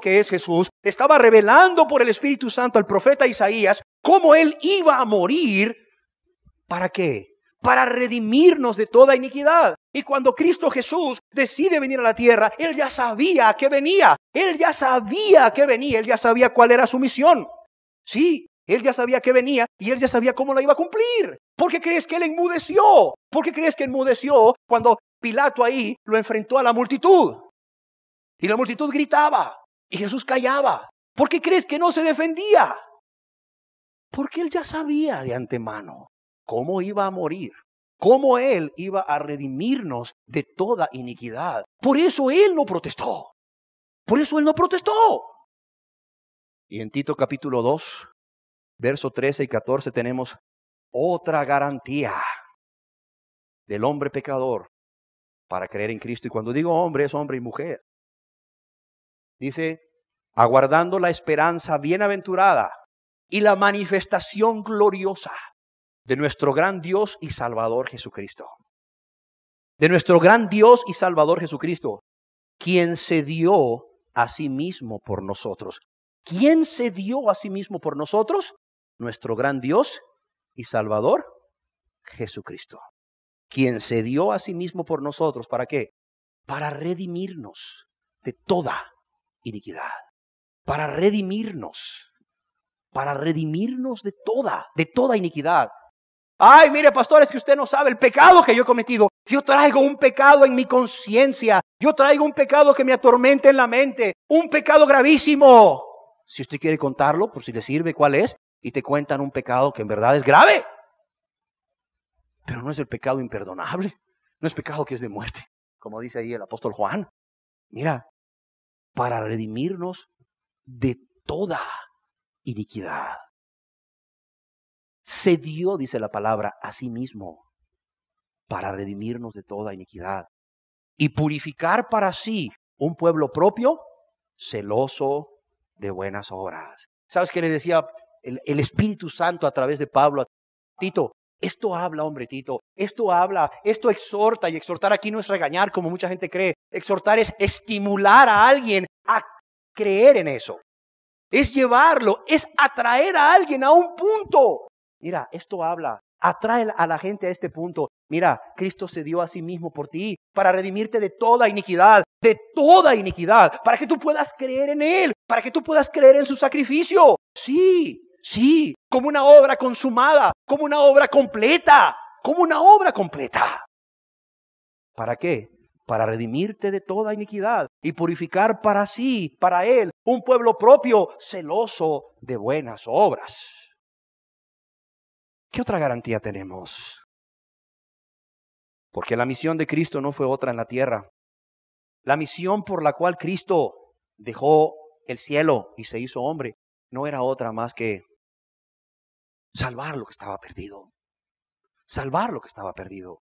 que es Jesús, estaba revelando por el Espíritu Santo al profeta Isaías cómo Él iba a morir. ¿Para qué? Para redimirnos de toda iniquidad. Y cuando Cristo Jesús decide venir a la tierra, Él ya sabía que venía. Él ya sabía que venía. Él ya sabía cuál era su misión. Sí, Él ya sabía que venía y Él ya sabía cómo la iba a cumplir. ¿Por qué crees que Él enmudeció? ¿Por qué crees que enmudeció cuando Pilato ahí lo enfrentó a la multitud? Y la multitud gritaba y Jesús callaba. ¿Por qué crees que no se defendía? Porque Él ya sabía de antemano cómo iba a morir, cómo Él iba a redimirnos de toda iniquidad. Por eso Él no protestó. Por eso Él no protestó. Y en Tito capítulo 2, versos 13 y 14 tenemos otra garantía del hombre pecador para creer en Cristo. Y cuando digo hombre, es hombre y mujer. Dice, aguardando la esperanza bienaventurada y la manifestación gloriosa de nuestro gran Dios y Salvador Jesucristo. De nuestro gran Dios y Salvador Jesucristo, quien se dio a sí mismo por nosotros. ¿Quién se dio a sí mismo por nosotros? Nuestro gran Dios y Salvador Jesucristo. Quien se dio a sí mismo por nosotros. ¿Para qué? Para redimirnos de toda iniquidad. Para redimirnos de toda iniquidad. Ay, mire, pastor, es que usted no sabe el pecado que yo he cometido. Yo traigo un pecado en mi conciencia. Yo traigo un pecado que me atormenta en la mente. Un pecado gravísimo. Si usted quiere contarlo, por si le sirve, ¿cuál es? Y te cuentan un pecado que en verdad es grave. Pero no es el pecado imperdonable. No es pecado que es de muerte. Como dice ahí el apóstol Juan. Mira, para redimirnos de toda iniquidad. Se dio, dice la palabra, a sí mismo para redimirnos de toda iniquidad y purificar para sí un pueblo propio, celoso de buenas obras. ¿Sabes qué le decía el Espíritu Santo a través de Pablo a Tito? Esto habla, hombre, Tito, esto habla, esto exhorta, y exhortar aquí no es regañar como mucha gente cree. Exhortar es estimular a alguien a creer en eso. Es llevarlo, es atraer a alguien a un punto. Mira, esto habla, atrae a la gente a este punto. Mira, Cristo se dio a sí mismo por ti para redimirte de toda iniquidad, para que tú puedas creer en Él, para que tú puedas creer en su sacrificio. Sí, como una obra consumada, como una obra completa. ¿Para qué? Para redimirte de toda iniquidad y purificar para sí, para Él, un pueblo propio, celoso de buenas obras. ¿Qué otra garantía tenemos? Porque la misión de Cristo no fue otra en la tierra. La misión por la cual Cristo dejó el cielo y se hizo hombre no era otra más que salvar lo que estaba perdido. Salvar lo que estaba perdido.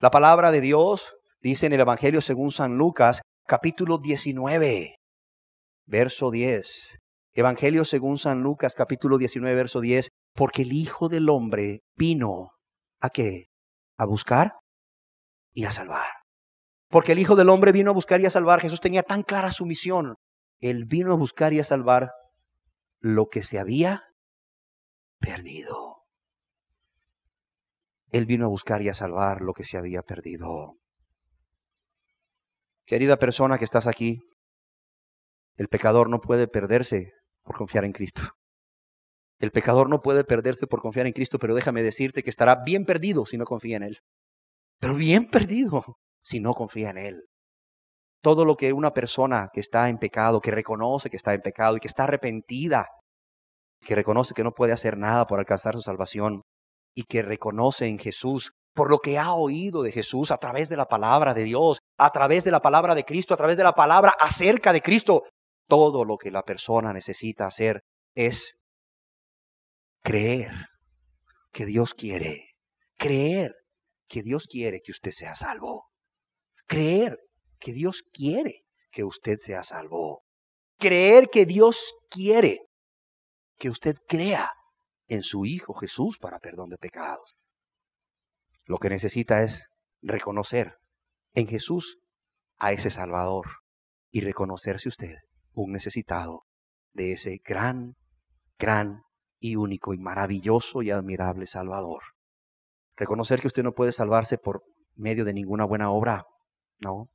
La palabra de Dios dice en el Evangelio según San Lucas, capítulo 19, verso 10. Evangelio según San Lucas, capítulo 19, verso 10. Porque el Hijo del Hombre vino, ¿a qué? A buscar y a salvar. Porque el Hijo del Hombre vino a buscar y a salvar. Jesús tenía tan clara su misión. Él vino a buscar y a salvar lo que se había perdido. Él vino a buscar y a salvar lo que se había perdido. Querida persona que estás aquí, el pecador no puede perderse por confiar en Cristo. El pecador no puede perderse por confiar en Cristo, pero déjame decirte que estará bien perdido si no confía en Él. Pero bien perdido si no confía en Él. Todo lo que una persona que está en pecado, que reconoce que está en pecado y que está arrepentida, que reconoce que no puede hacer nada por alcanzar su salvación y que reconoce en Jesús, por lo que ha oído de Jesús a través de la palabra de Dios, a través de la palabra de Cristo, a través de la palabra acerca de Cristo, todo lo que la persona necesita hacer es creer que Dios quiere. Creer que Dios quiere que usted sea salvo. Creer que Dios quiere que usted sea salvo. Creer que Dios quiere que usted crea en su Hijo Jesús para perdón de pecados. Lo que necesita es reconocer en Jesús a ese Salvador y reconocerse usted un necesitado de ese gran y único y maravilloso y admirable Salvador. Reconocer que usted no puede salvarse por medio de ninguna buena obra. No.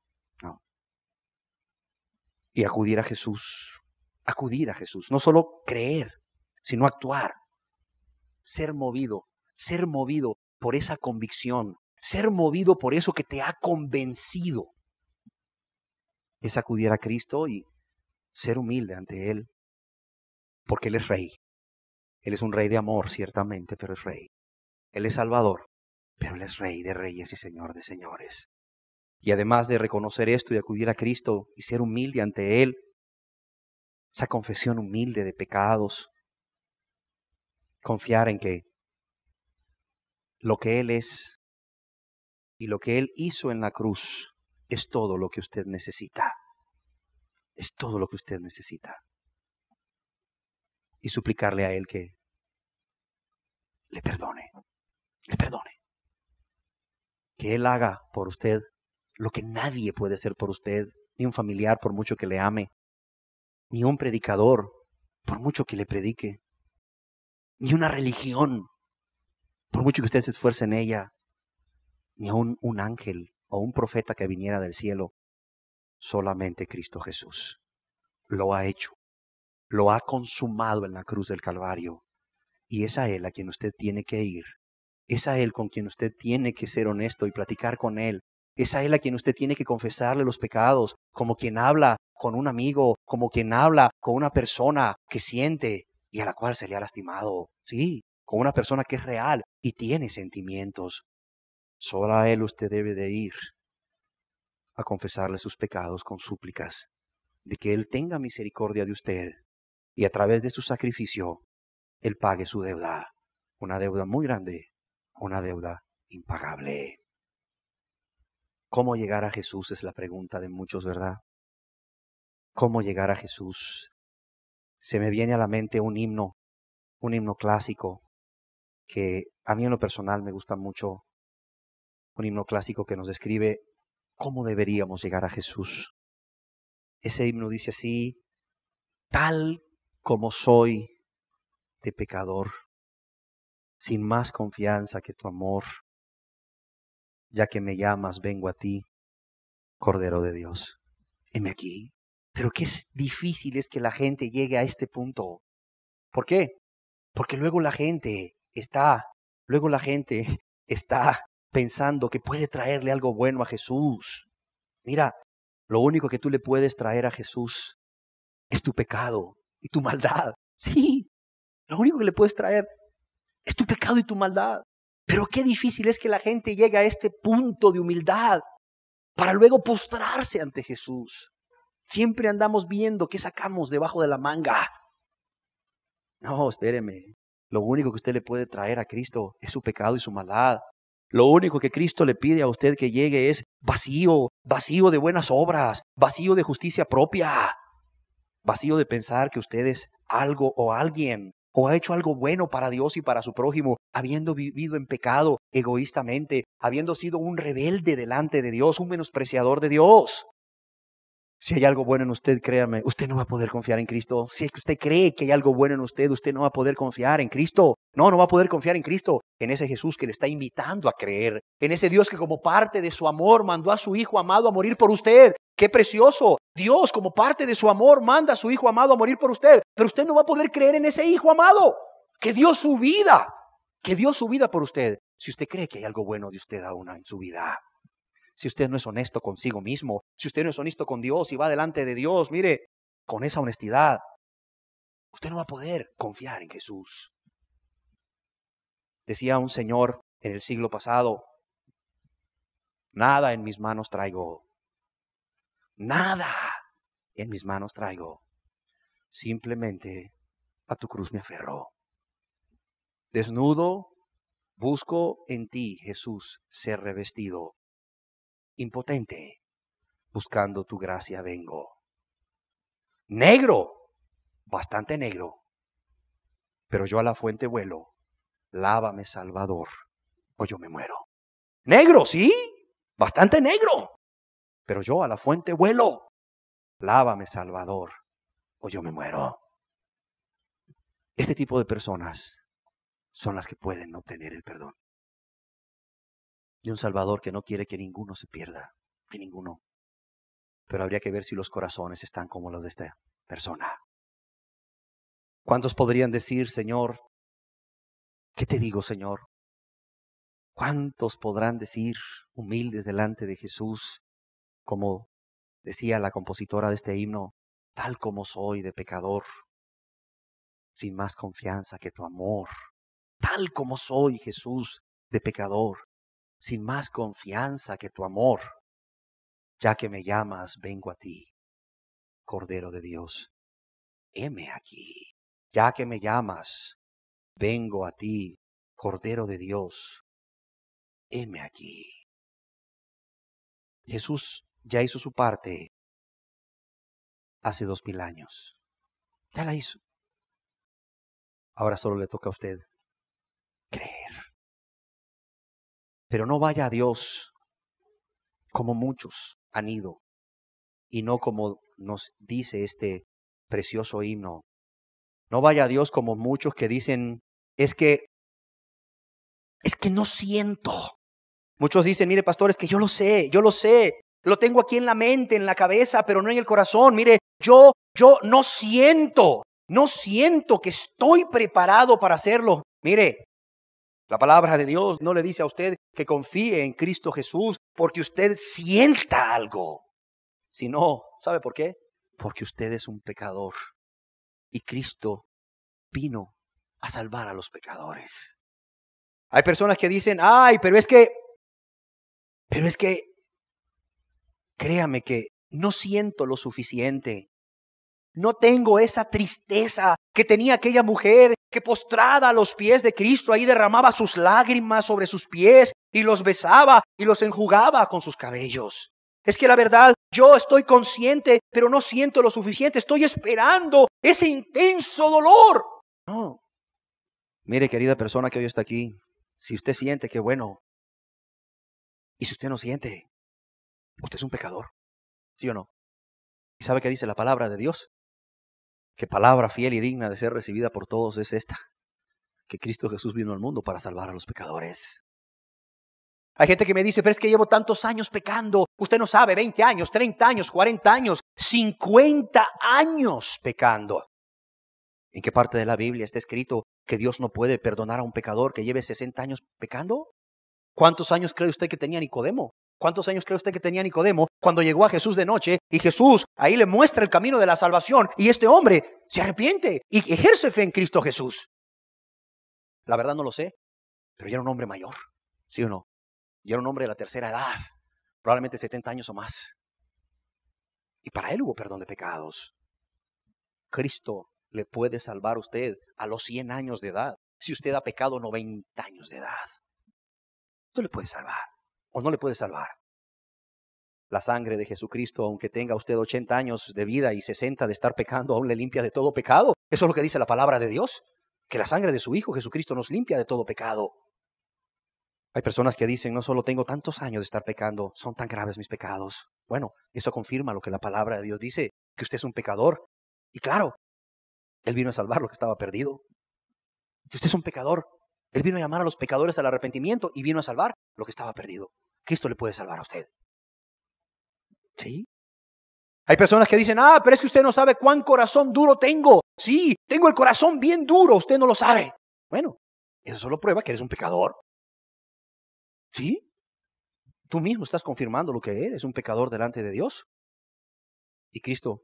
Y acudir a Jesús. Acudir a Jesús. No solo creer, sino actuar. Ser movido por esa convicción. Ser movido por eso que te ha convencido. Es acudir a Cristo y ser humilde ante Él. Porque Él es Rey. Él es un Rey de amor, ciertamente, pero es Rey. Él es Salvador, pero Él es Rey de reyes y Señor de señores. Y además de reconocer esto y acudir a Cristo y ser humilde ante Él, esa confesión humilde de pecados, confiar en que lo que Él es y lo que Él hizo en la cruz es todo lo que usted necesita. Es todo lo que usted necesita. Y suplicarle a Él que le perdone. Que Él haga por usted lo que nadie puede hacer por usted, ni un familiar por mucho que le ame, ni un predicador por mucho que le predique, ni una religión por mucho que usted se esfuerce en ella, ni aun un ángel o un profeta que viniera del cielo. Solamente Cristo Jesús lo ha hecho, lo ha consumado en la cruz del Calvario, y es a Él a quien usted tiene que ir. Es a Él con quien usted tiene que ser honesto y platicar con Él. Es a Él a quien usted tiene que confesarle los pecados, como quien habla con un amigo, como quien habla con una persona que siente y a la cual se le ha lastimado. Sí, con una persona que es real y tiene sentimientos. Solo a Él usted debe de ir a confesarle sus pecados con súplicas, de que Él tenga misericordia de usted y a través de su sacrificio Él pague su deuda. Una deuda muy grande, una deuda impagable. ¿Cómo llegar a Jesús? Es la pregunta de muchos, ¿verdad? ¿Cómo llegar a Jesús? Se me viene a la mente un himno clásico que a mí en lo personal me gusta mucho. Un himno clásico que nos describe cómo deberíamos llegar a Jesús. Ese himno dice así: tal como soy de pecador, sin más confianza que tu amor, ya que me llamas, vengo a ti, Cordero de Dios. Heme aquí. Pero qué difícil es que la gente llegue a este punto. ¿Por qué? Porque luego la gente está pensando que puede traerle algo bueno a Jesús. Mira, lo único que tú le puedes traer a Jesús es tu pecado y tu maldad. Sí, lo único que le puedes traer es tu pecado y tu maldad. Pero qué difícil es que la gente llegue a este punto de humildad para luego postrarse ante Jesús. Siempre andamos viendo qué sacamos debajo de la manga. No, espéreme. Lo único que usted le puede traer a Cristo es su pecado y su maldad. Lo único que Cristo le pide a usted que llegue es vacío de buenas obras, vacío de justicia propia, vacío de pensar que usted es algo o alguien, o ha hecho algo bueno para Dios y para su prójimo, habiendo vivido en pecado egoístamente, habiendo sido un rebelde delante de Dios, un menospreciador de Dios. Si hay algo bueno en usted, créame, usted no va a poder confiar en Cristo. Si es que usted cree que hay algo bueno en usted, usted no va a poder confiar en Cristo. No va a poder confiar en Cristo, en ese Jesús que le está invitando a creer, en ese Dios que como parte de su amor mandó a su Hijo amado a morir por usted. ¡Qué precioso! Dios como parte de su amor manda a su Hijo amado a morir por usted, pero usted no va a poder creer en ese Hijo amado que dio su vida por usted, si usted cree que hay algo bueno de usted aún en su vida. Si usted no es honesto consigo mismo, si usted no es honesto con Dios y va delante de Dios, mire, con esa honestidad, usted no va a poder confiar en Jesús. Decía un señor en el siglo pasado: nada en mis manos traigo, nada en mis manos traigo, simplemente a tu cruz me aferro. Desnudo, busco en ti, Jesús, ser revestido. Impotente, buscando tu gracia vengo. Negro, bastante negro, pero yo a la fuente vuelo. Lávame, Salvador, o yo me muero. Negro, sí, bastante negro, pero yo a la fuente vuelo. Lávame, Salvador, o yo me muero. Este tipo de personas son las que pueden obtener el perdón. Y un Salvador que no quiere que ninguno se pierda, que ninguno. Pero habría que ver si los corazones están como los de esta persona. ¿Cuántos podrían decir, Señor, qué te digo, Señor? ¿Cuántos podrán decir, humildes delante de Jesús, como decía la compositora de este himno, tal como soy de pecador, sin más confianza que tu amor? Tal como soy, Jesús, de pecador, sin más confianza que tu amor. Ya que me llamas, vengo a ti, Cordero de Dios, heme aquí. Ya que me llamas, vengo a ti, Cordero de Dios, heme aquí. Jesús ya hizo su parte hace 2000 años. Ya la hizo. Ahora solo le toca a usted creer. Pero no vaya a Dios como muchos han ido y no como nos dice este precioso himno. No vaya a Dios como muchos que dicen, es que no siento. Muchos dicen, mire pastor, es que yo lo sé, lo tengo aquí en la mente, en la cabeza, pero no en el corazón. Mire, yo no siento que estoy preparado para hacerlo. Mire, la palabra de Dios no le dice a usted que confíe en Cristo Jesús porque usted sienta algo. Sino, ¿sabe por qué? Porque usted es un pecador y Cristo vino a salvar a los pecadores. Hay personas que dicen, ay, pero es que, créame que no siento lo suficiente. No tengo esa tristeza que tenía aquella mujer que postrada a los pies de Cristo ahí derramaba sus lágrimas sobre sus pies y los besaba y los enjugaba con sus cabellos. Es que la verdad, yo estoy consciente, pero no siento lo suficiente. Estoy esperando ese intenso dolor. No. Mire, querida persona que hoy está aquí, si usted siente, qué bueno. Y si usted no siente, usted es un pecador. ¿Sí o no? ¿Y sabe qué dice la palabra de Dios? Que palabra fiel y digna de ser recibida por todos es esta: que Cristo Jesús vino al mundo para salvar a los pecadores. Hay gente que me dice, pero es que llevo tantos años pecando. Usted no sabe, 20 años, 30 años, 40 años, 50 años pecando. ¿En qué parte de la Biblia está escrito que Dios no puede perdonar a un pecador que lleve 60 años pecando? ¿Cuántos años cree usted que tenía Nicodemo? ¿Cuántos años cree usted que tenía Nicodemo cuando llegó a Jesús de noche y Jesús ahí le muestra el camino de la salvación y este hombre se arrepiente y ejerce fe en Cristo Jesús? La verdad no lo sé, pero ya era un hombre mayor, ¿sí o no? Ya era un hombre de la tercera edad, probablemente 70 años o más. Y para él hubo perdón de pecados. Cristo le puede salvar a usted a los 100 años de edad, si usted ha pecado 90 años de edad. ¿Usted le puede salvar o no le puede salvar? La sangre de Jesucristo, aunque tenga usted 80 años de vida y 60 de estar pecando, aún le limpia de todo pecado. Eso es lo que dice la palabra de Dios, que la sangre de su Hijo Jesucristo nos limpia de todo pecado. Hay personas que dicen, no solo tengo tantos años de estar pecando, son tan graves mis pecados. Bueno, eso confirma lo que la palabra de Dios dice, que usted es un pecador. Y claro, Él vino a salvar lo que estaba perdido. Y usted es un pecador. Él vino a llamar a los pecadores al arrepentimiento y vino a salvar lo que estaba perdido. Cristo le puede salvar a usted. ¿Sí? Hay personas que dicen, pero es que usted no sabe cuán corazón duro tengo. Sí, tengo el corazón bien duro, usted no lo sabe. Bueno, eso solo prueba que eres un pecador. ¿Sí? Tú mismo estás confirmando lo que eres, un pecador delante de Dios. Y Cristo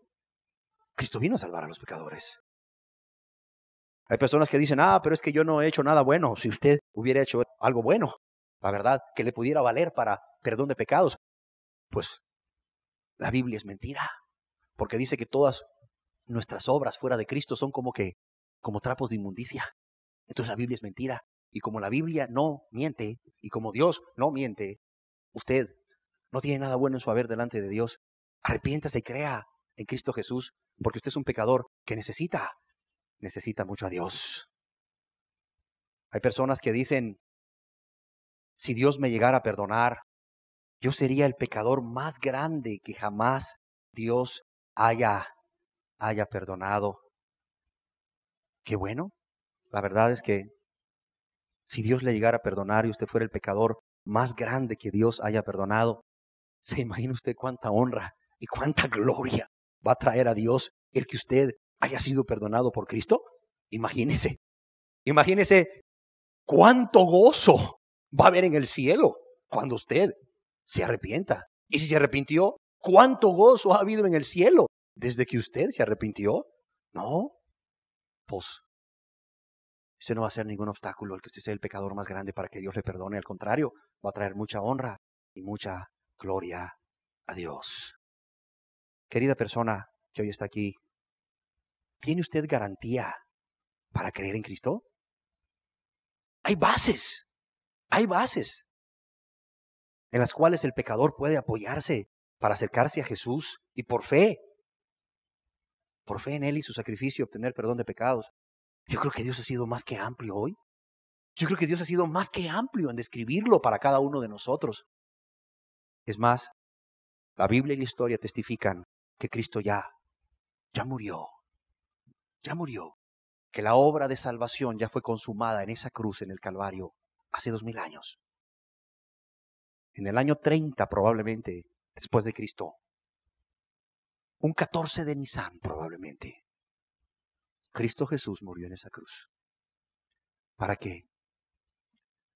vino a salvar a los pecadores. Hay personas que dicen, pero es que yo no he hecho nada bueno. Si usted hubiera hecho algo bueno, la verdad, que le pudiera valer para perdón de pecados, pues la Biblia es mentira. Porque dice que todas nuestras obras fuera de Cristo son como trapos de inmundicia. Entonces la Biblia es mentira. Y como la Biblia no miente, y como Dios no miente, usted no tiene nada bueno en su haber delante de Dios. Arrepiéntase y crea en Cristo Jesús, porque usted es un pecador que necesita mucho a Dios. Hay personas que dicen, si Dios me llegara a perdonar, yo sería el pecador más grande que jamás Dios haya perdonado. Qué bueno. La verdad es que si Dios le llegara a perdonar y usted fuera el pecador más grande que Dios haya perdonado, ¿se imagina usted cuánta honra y cuánta gloria va a traer a Dios el que usted haya sido perdonado por Cristo? Imagínese. Imagínese cuánto gozo va a haber en el cielo cuando usted se arrepienta. Y si se arrepintió, ¿cuánto gozo ha habido en el cielo desde que usted se arrepintió? No, pues ese no va a ser ningún obstáculo el que usted sea el pecador más grande para que Dios le perdone. Al contrario, va a traer mucha honra y mucha gloria a Dios. Querida persona que hoy está aquí, ¿tiene usted garantía para creer en Cristo? Hay bases en las cuales el pecador puede apoyarse para acercarse a Jesús y por fe en Él y su sacrificio obtener perdón de pecados. Yo creo que Dios ha sido más que amplio hoy. Yo creo que Dios ha sido más que amplio en describirlo para cada uno de nosotros. Es más, la Biblia y la historia testifican que Cristo ya murió, que la obra de salvación ya fue consumada en esa cruz en el Calvario hace 2000 años. En el año 30 probablemente, después de Cristo, un 14 de Nisan probablemente, Cristo Jesús murió en esa cruz. ¿Para qué?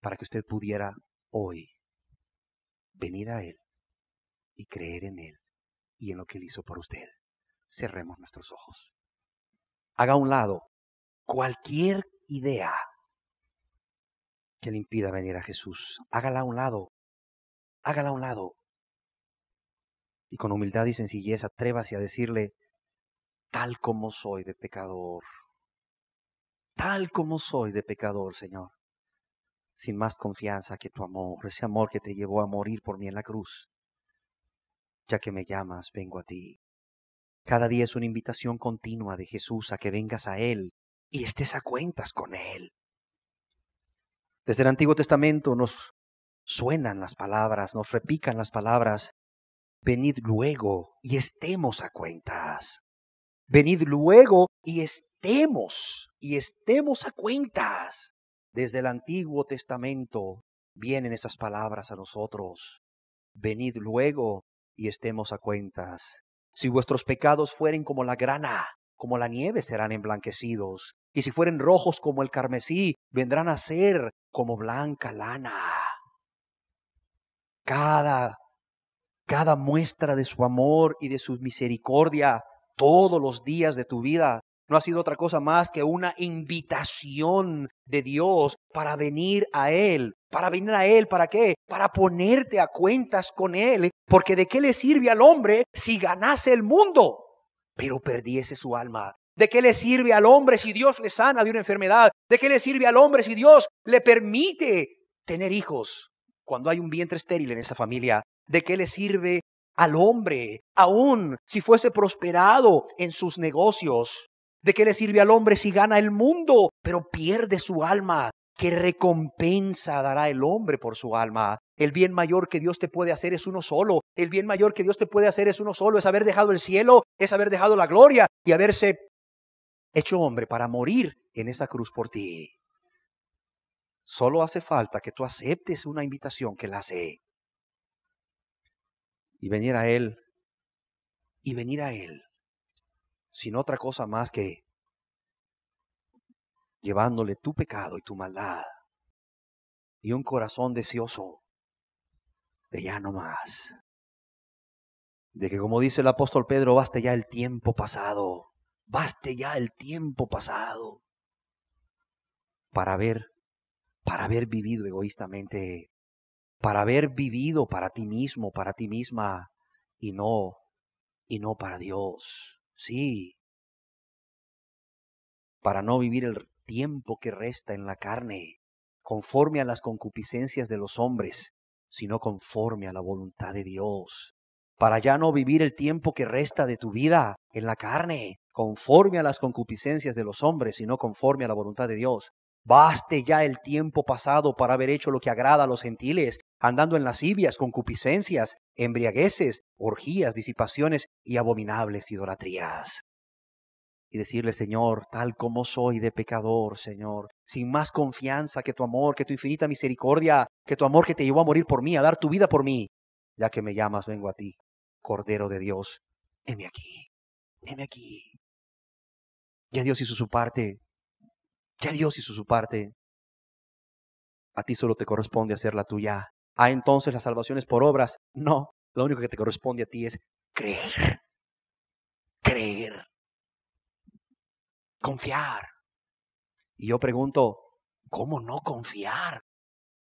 Para que usted pudiera hoy venir a Él y creer en Él y en lo que Él hizo por usted. Cerremos nuestros ojos. Haga a un lado cualquier idea que le impida venir a Jesús. Hágala a un lado. Hágala a un lado. Y con humildad y sencillez atrévase a decirle, tal como soy de pecador. Tal como soy de pecador, Señor. Sin más confianza que tu amor, ese amor que te llevó a morir por mí en la cruz. Ya que me llamas, vengo a ti. Cada día es una invitación continua de Jesús a que vengas a Él y estés a cuentas con Él. Desde el Antiguo Testamento nos suenan las palabras, nos repican las palabras. Venid luego y estemos a cuentas. Venid luego y estemos a cuentas. Desde el Antiguo Testamento vienen esas palabras a nosotros. Venid luego y estemos a cuentas. Si vuestros pecados fueren como la grana, como la nieve serán emblanquecidos. Y si fueren rojos como el carmesí, vendrán a ser como blanca lana. Cada muestra de su amor y de su misericordia todos los días de tu vida no ha sido otra cosa más que una invitación de Dios para venir a Él. ¿Para venir a Él? ¿Para qué? Para ponerte a cuentas con Él. Porque ¿de qué le sirve al hombre si ganase el mundo, pero perdiese su alma? ¿De qué le sirve al hombre si Dios le sana de una enfermedad? ¿De qué le sirve al hombre si Dios le permite tener hijos cuando hay un vientre estéril en esa familia? ¿De qué le sirve al hombre aún si fuese prosperado en sus negocios? ¿De qué le sirve al hombre si gana el mundo, pero pierde su alma? ¿Qué recompensa dará el hombre por su alma? El bien mayor que Dios te puede hacer es uno solo. El bien mayor que Dios te puede hacer es uno solo. Es haber dejado el cielo, es haber dejado la gloria y haberse hecho hombre para morir en esa cruz por ti. Solo hace falta que tú aceptes una invitación que Él hace. Y venir a Él, sin otra cosa más que llevándole tu pecado y tu maldad y un corazón deseoso de ya no más. De que, como dice el apóstol Pedro, baste ya el tiempo pasado para haber vivido egoístamente, para haber vivido para ti mismo, para ti misma y no para Dios. Sí, para no vivir el tiempo que resta en la carne, conforme a las concupiscencias de los hombres, sino conforme a la voluntad de Dios. Para ya no vivir el tiempo que resta de tu vida en la carne, conforme a las concupiscencias de los hombres, sino conforme a la voluntad de Dios. Baste ya el tiempo pasado para haber hecho lo que agrada a los gentiles, andando en lascivias, concupiscencias, embriagueces, orgías, disipaciones y abominables idolatrías. Y decirle, Señor, tal como soy de pecador, Señor, sin más confianza que tu amor, que tu infinita misericordia, que tu amor que te llevó a morir por mí, a dar tu vida por mí, ya que me llamas, vengo a ti, Cordero de Dios, heme aquí, heme aquí. Ya Dios hizo su parte, ya Dios hizo su parte. A ti solo te corresponde hacer la tuya. Ah, entonces la salvación es por obras. No, lo único que te corresponde a ti es creer, creer, confiar. Y yo pregunto, ¿cómo no confiar?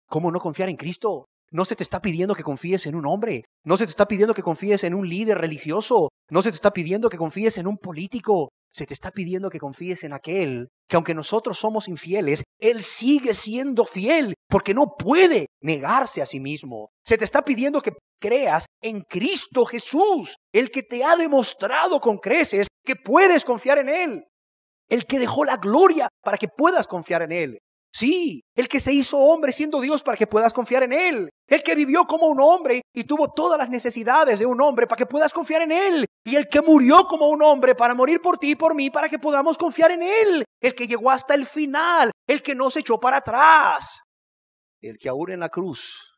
¿Cómo no confiar en Cristo? No se te está pidiendo que confíes en un hombre. No se te está pidiendo que confíes en un líder religioso. No se te está pidiendo que confíes en un político. Se te está pidiendo que confíes en aquel que, aunque nosotros somos infieles, Él sigue siendo fiel porque no puede negarse a sí mismo. Se te está pidiendo que creas en Cristo Jesús, el que te ha demostrado con creces que puedes confiar en Él. El que dejó la gloria para que puedas confiar en Él. Sí, el que se hizo hombre siendo Dios para que puedas confiar en Él. El que vivió como un hombre y tuvo todas las necesidades de un hombre para que puedas confiar en Él. Y el que murió como un hombre para morir por ti y por mí para que podamos confiar en Él. El que llegó hasta el final. El que no se echó para atrás. El que aún en la cruz,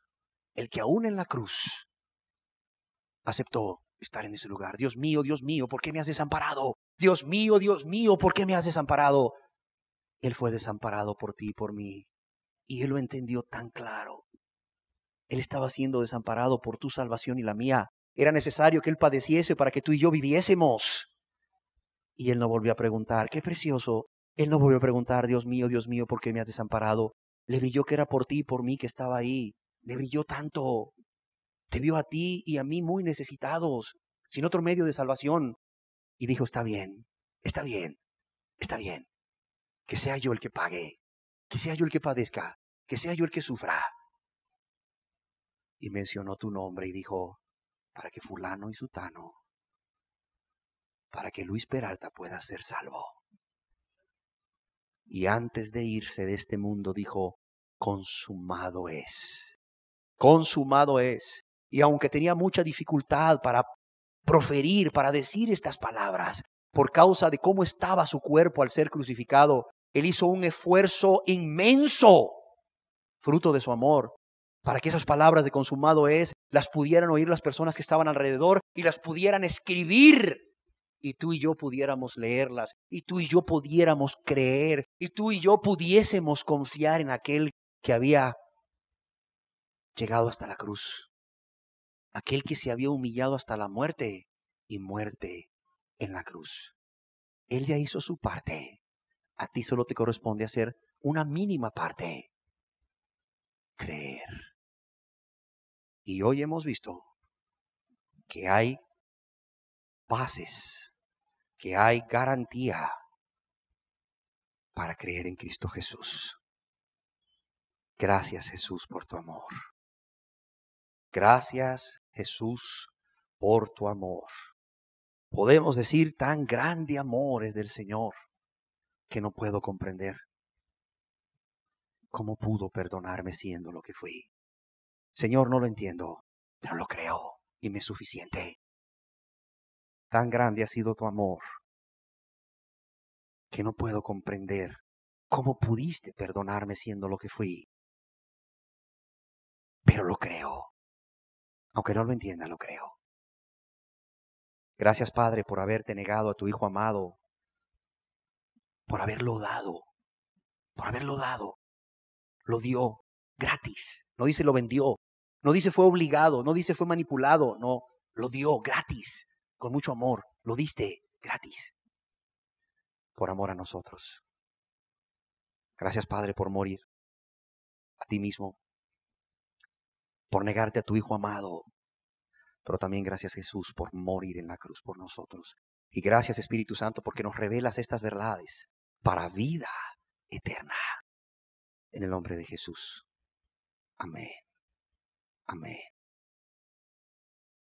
aceptó estar en ese lugar. Dios mío, ¿por qué me has desamparado? Dios mío, ¿por qué me has desamparado? Él fue desamparado por ti y por mí. Y Él lo entendió tan claro. Él estaba siendo desamparado por tu salvación y la mía. Era necesario que Él padeciese para que tú y yo viviésemos. Y Él no volvió a preguntar, qué precioso. Él no volvió a preguntar, Dios mío, ¿por qué me has desamparado? Le brilló que era por ti y por mí que estaba ahí. Le brilló tanto. Te vio a ti y a mí muy necesitados, sin otro medio de salvación. Y dijo, está bien. Que sea yo el que pague, que sea yo el que padezca, que sea yo el que sufra. Y mencionó tu nombre y dijo, para que fulano y sutano, para que Luis Peralta pueda ser salvo. Y antes de irse de este mundo dijo, consumado es. Consumado es. Y aunque tenía mucha dificultad para proferir, para decir estas palabras, por causa de cómo estaba su cuerpo al ser crucificado, Él hizo un esfuerzo inmenso, fruto de su amor, para que esas palabras de consumado es, las pudieran oír las personas que estaban alrededor y las pudieran escribir. Y tú y yo pudiéramos leerlas, y tú y yo pudiéramos creer, y tú y yo pudiésemos confiar en aquel que había llegado hasta la cruz. Aquel que se había humillado hasta la muerte y muerte en la cruz. Él ya hizo su parte. A ti solo te corresponde hacer una mínima parte. Creer. Y hoy hemos visto que hay bases, que hay garantía para creer en Cristo Jesús. Gracias, Jesús, por tu amor. Gracias, Jesús, por tu amor. Podemos decir, tan grande amor es del Señor que no puedo comprender cómo pudo perdonarme siendo lo que fui. Señor, no lo entiendo, pero lo creo y me es suficiente. Tan grande ha sido tu amor que no puedo comprender cómo pudiste perdonarme siendo lo que fui. Pero lo creo. Aunque no lo entienda, lo creo. Gracias, Padre, por haberte negado a tu Hijo amado, por haberlo dado, Lo dio gratis. No dice lo vendió, no dice fue obligado, no dice fue manipulado, no, lo dio gratis, con mucho amor, lo diste gratis, por amor a nosotros. Gracias, Padre, por morir a ti mismo, por negarte a tu Hijo amado, pero también gracias, Jesús, por morir en la cruz por nosotros. Y gracias, Espíritu Santo, porque nos revelas estas verdades para vida eterna. En el nombre de Jesús. Amén. Amén.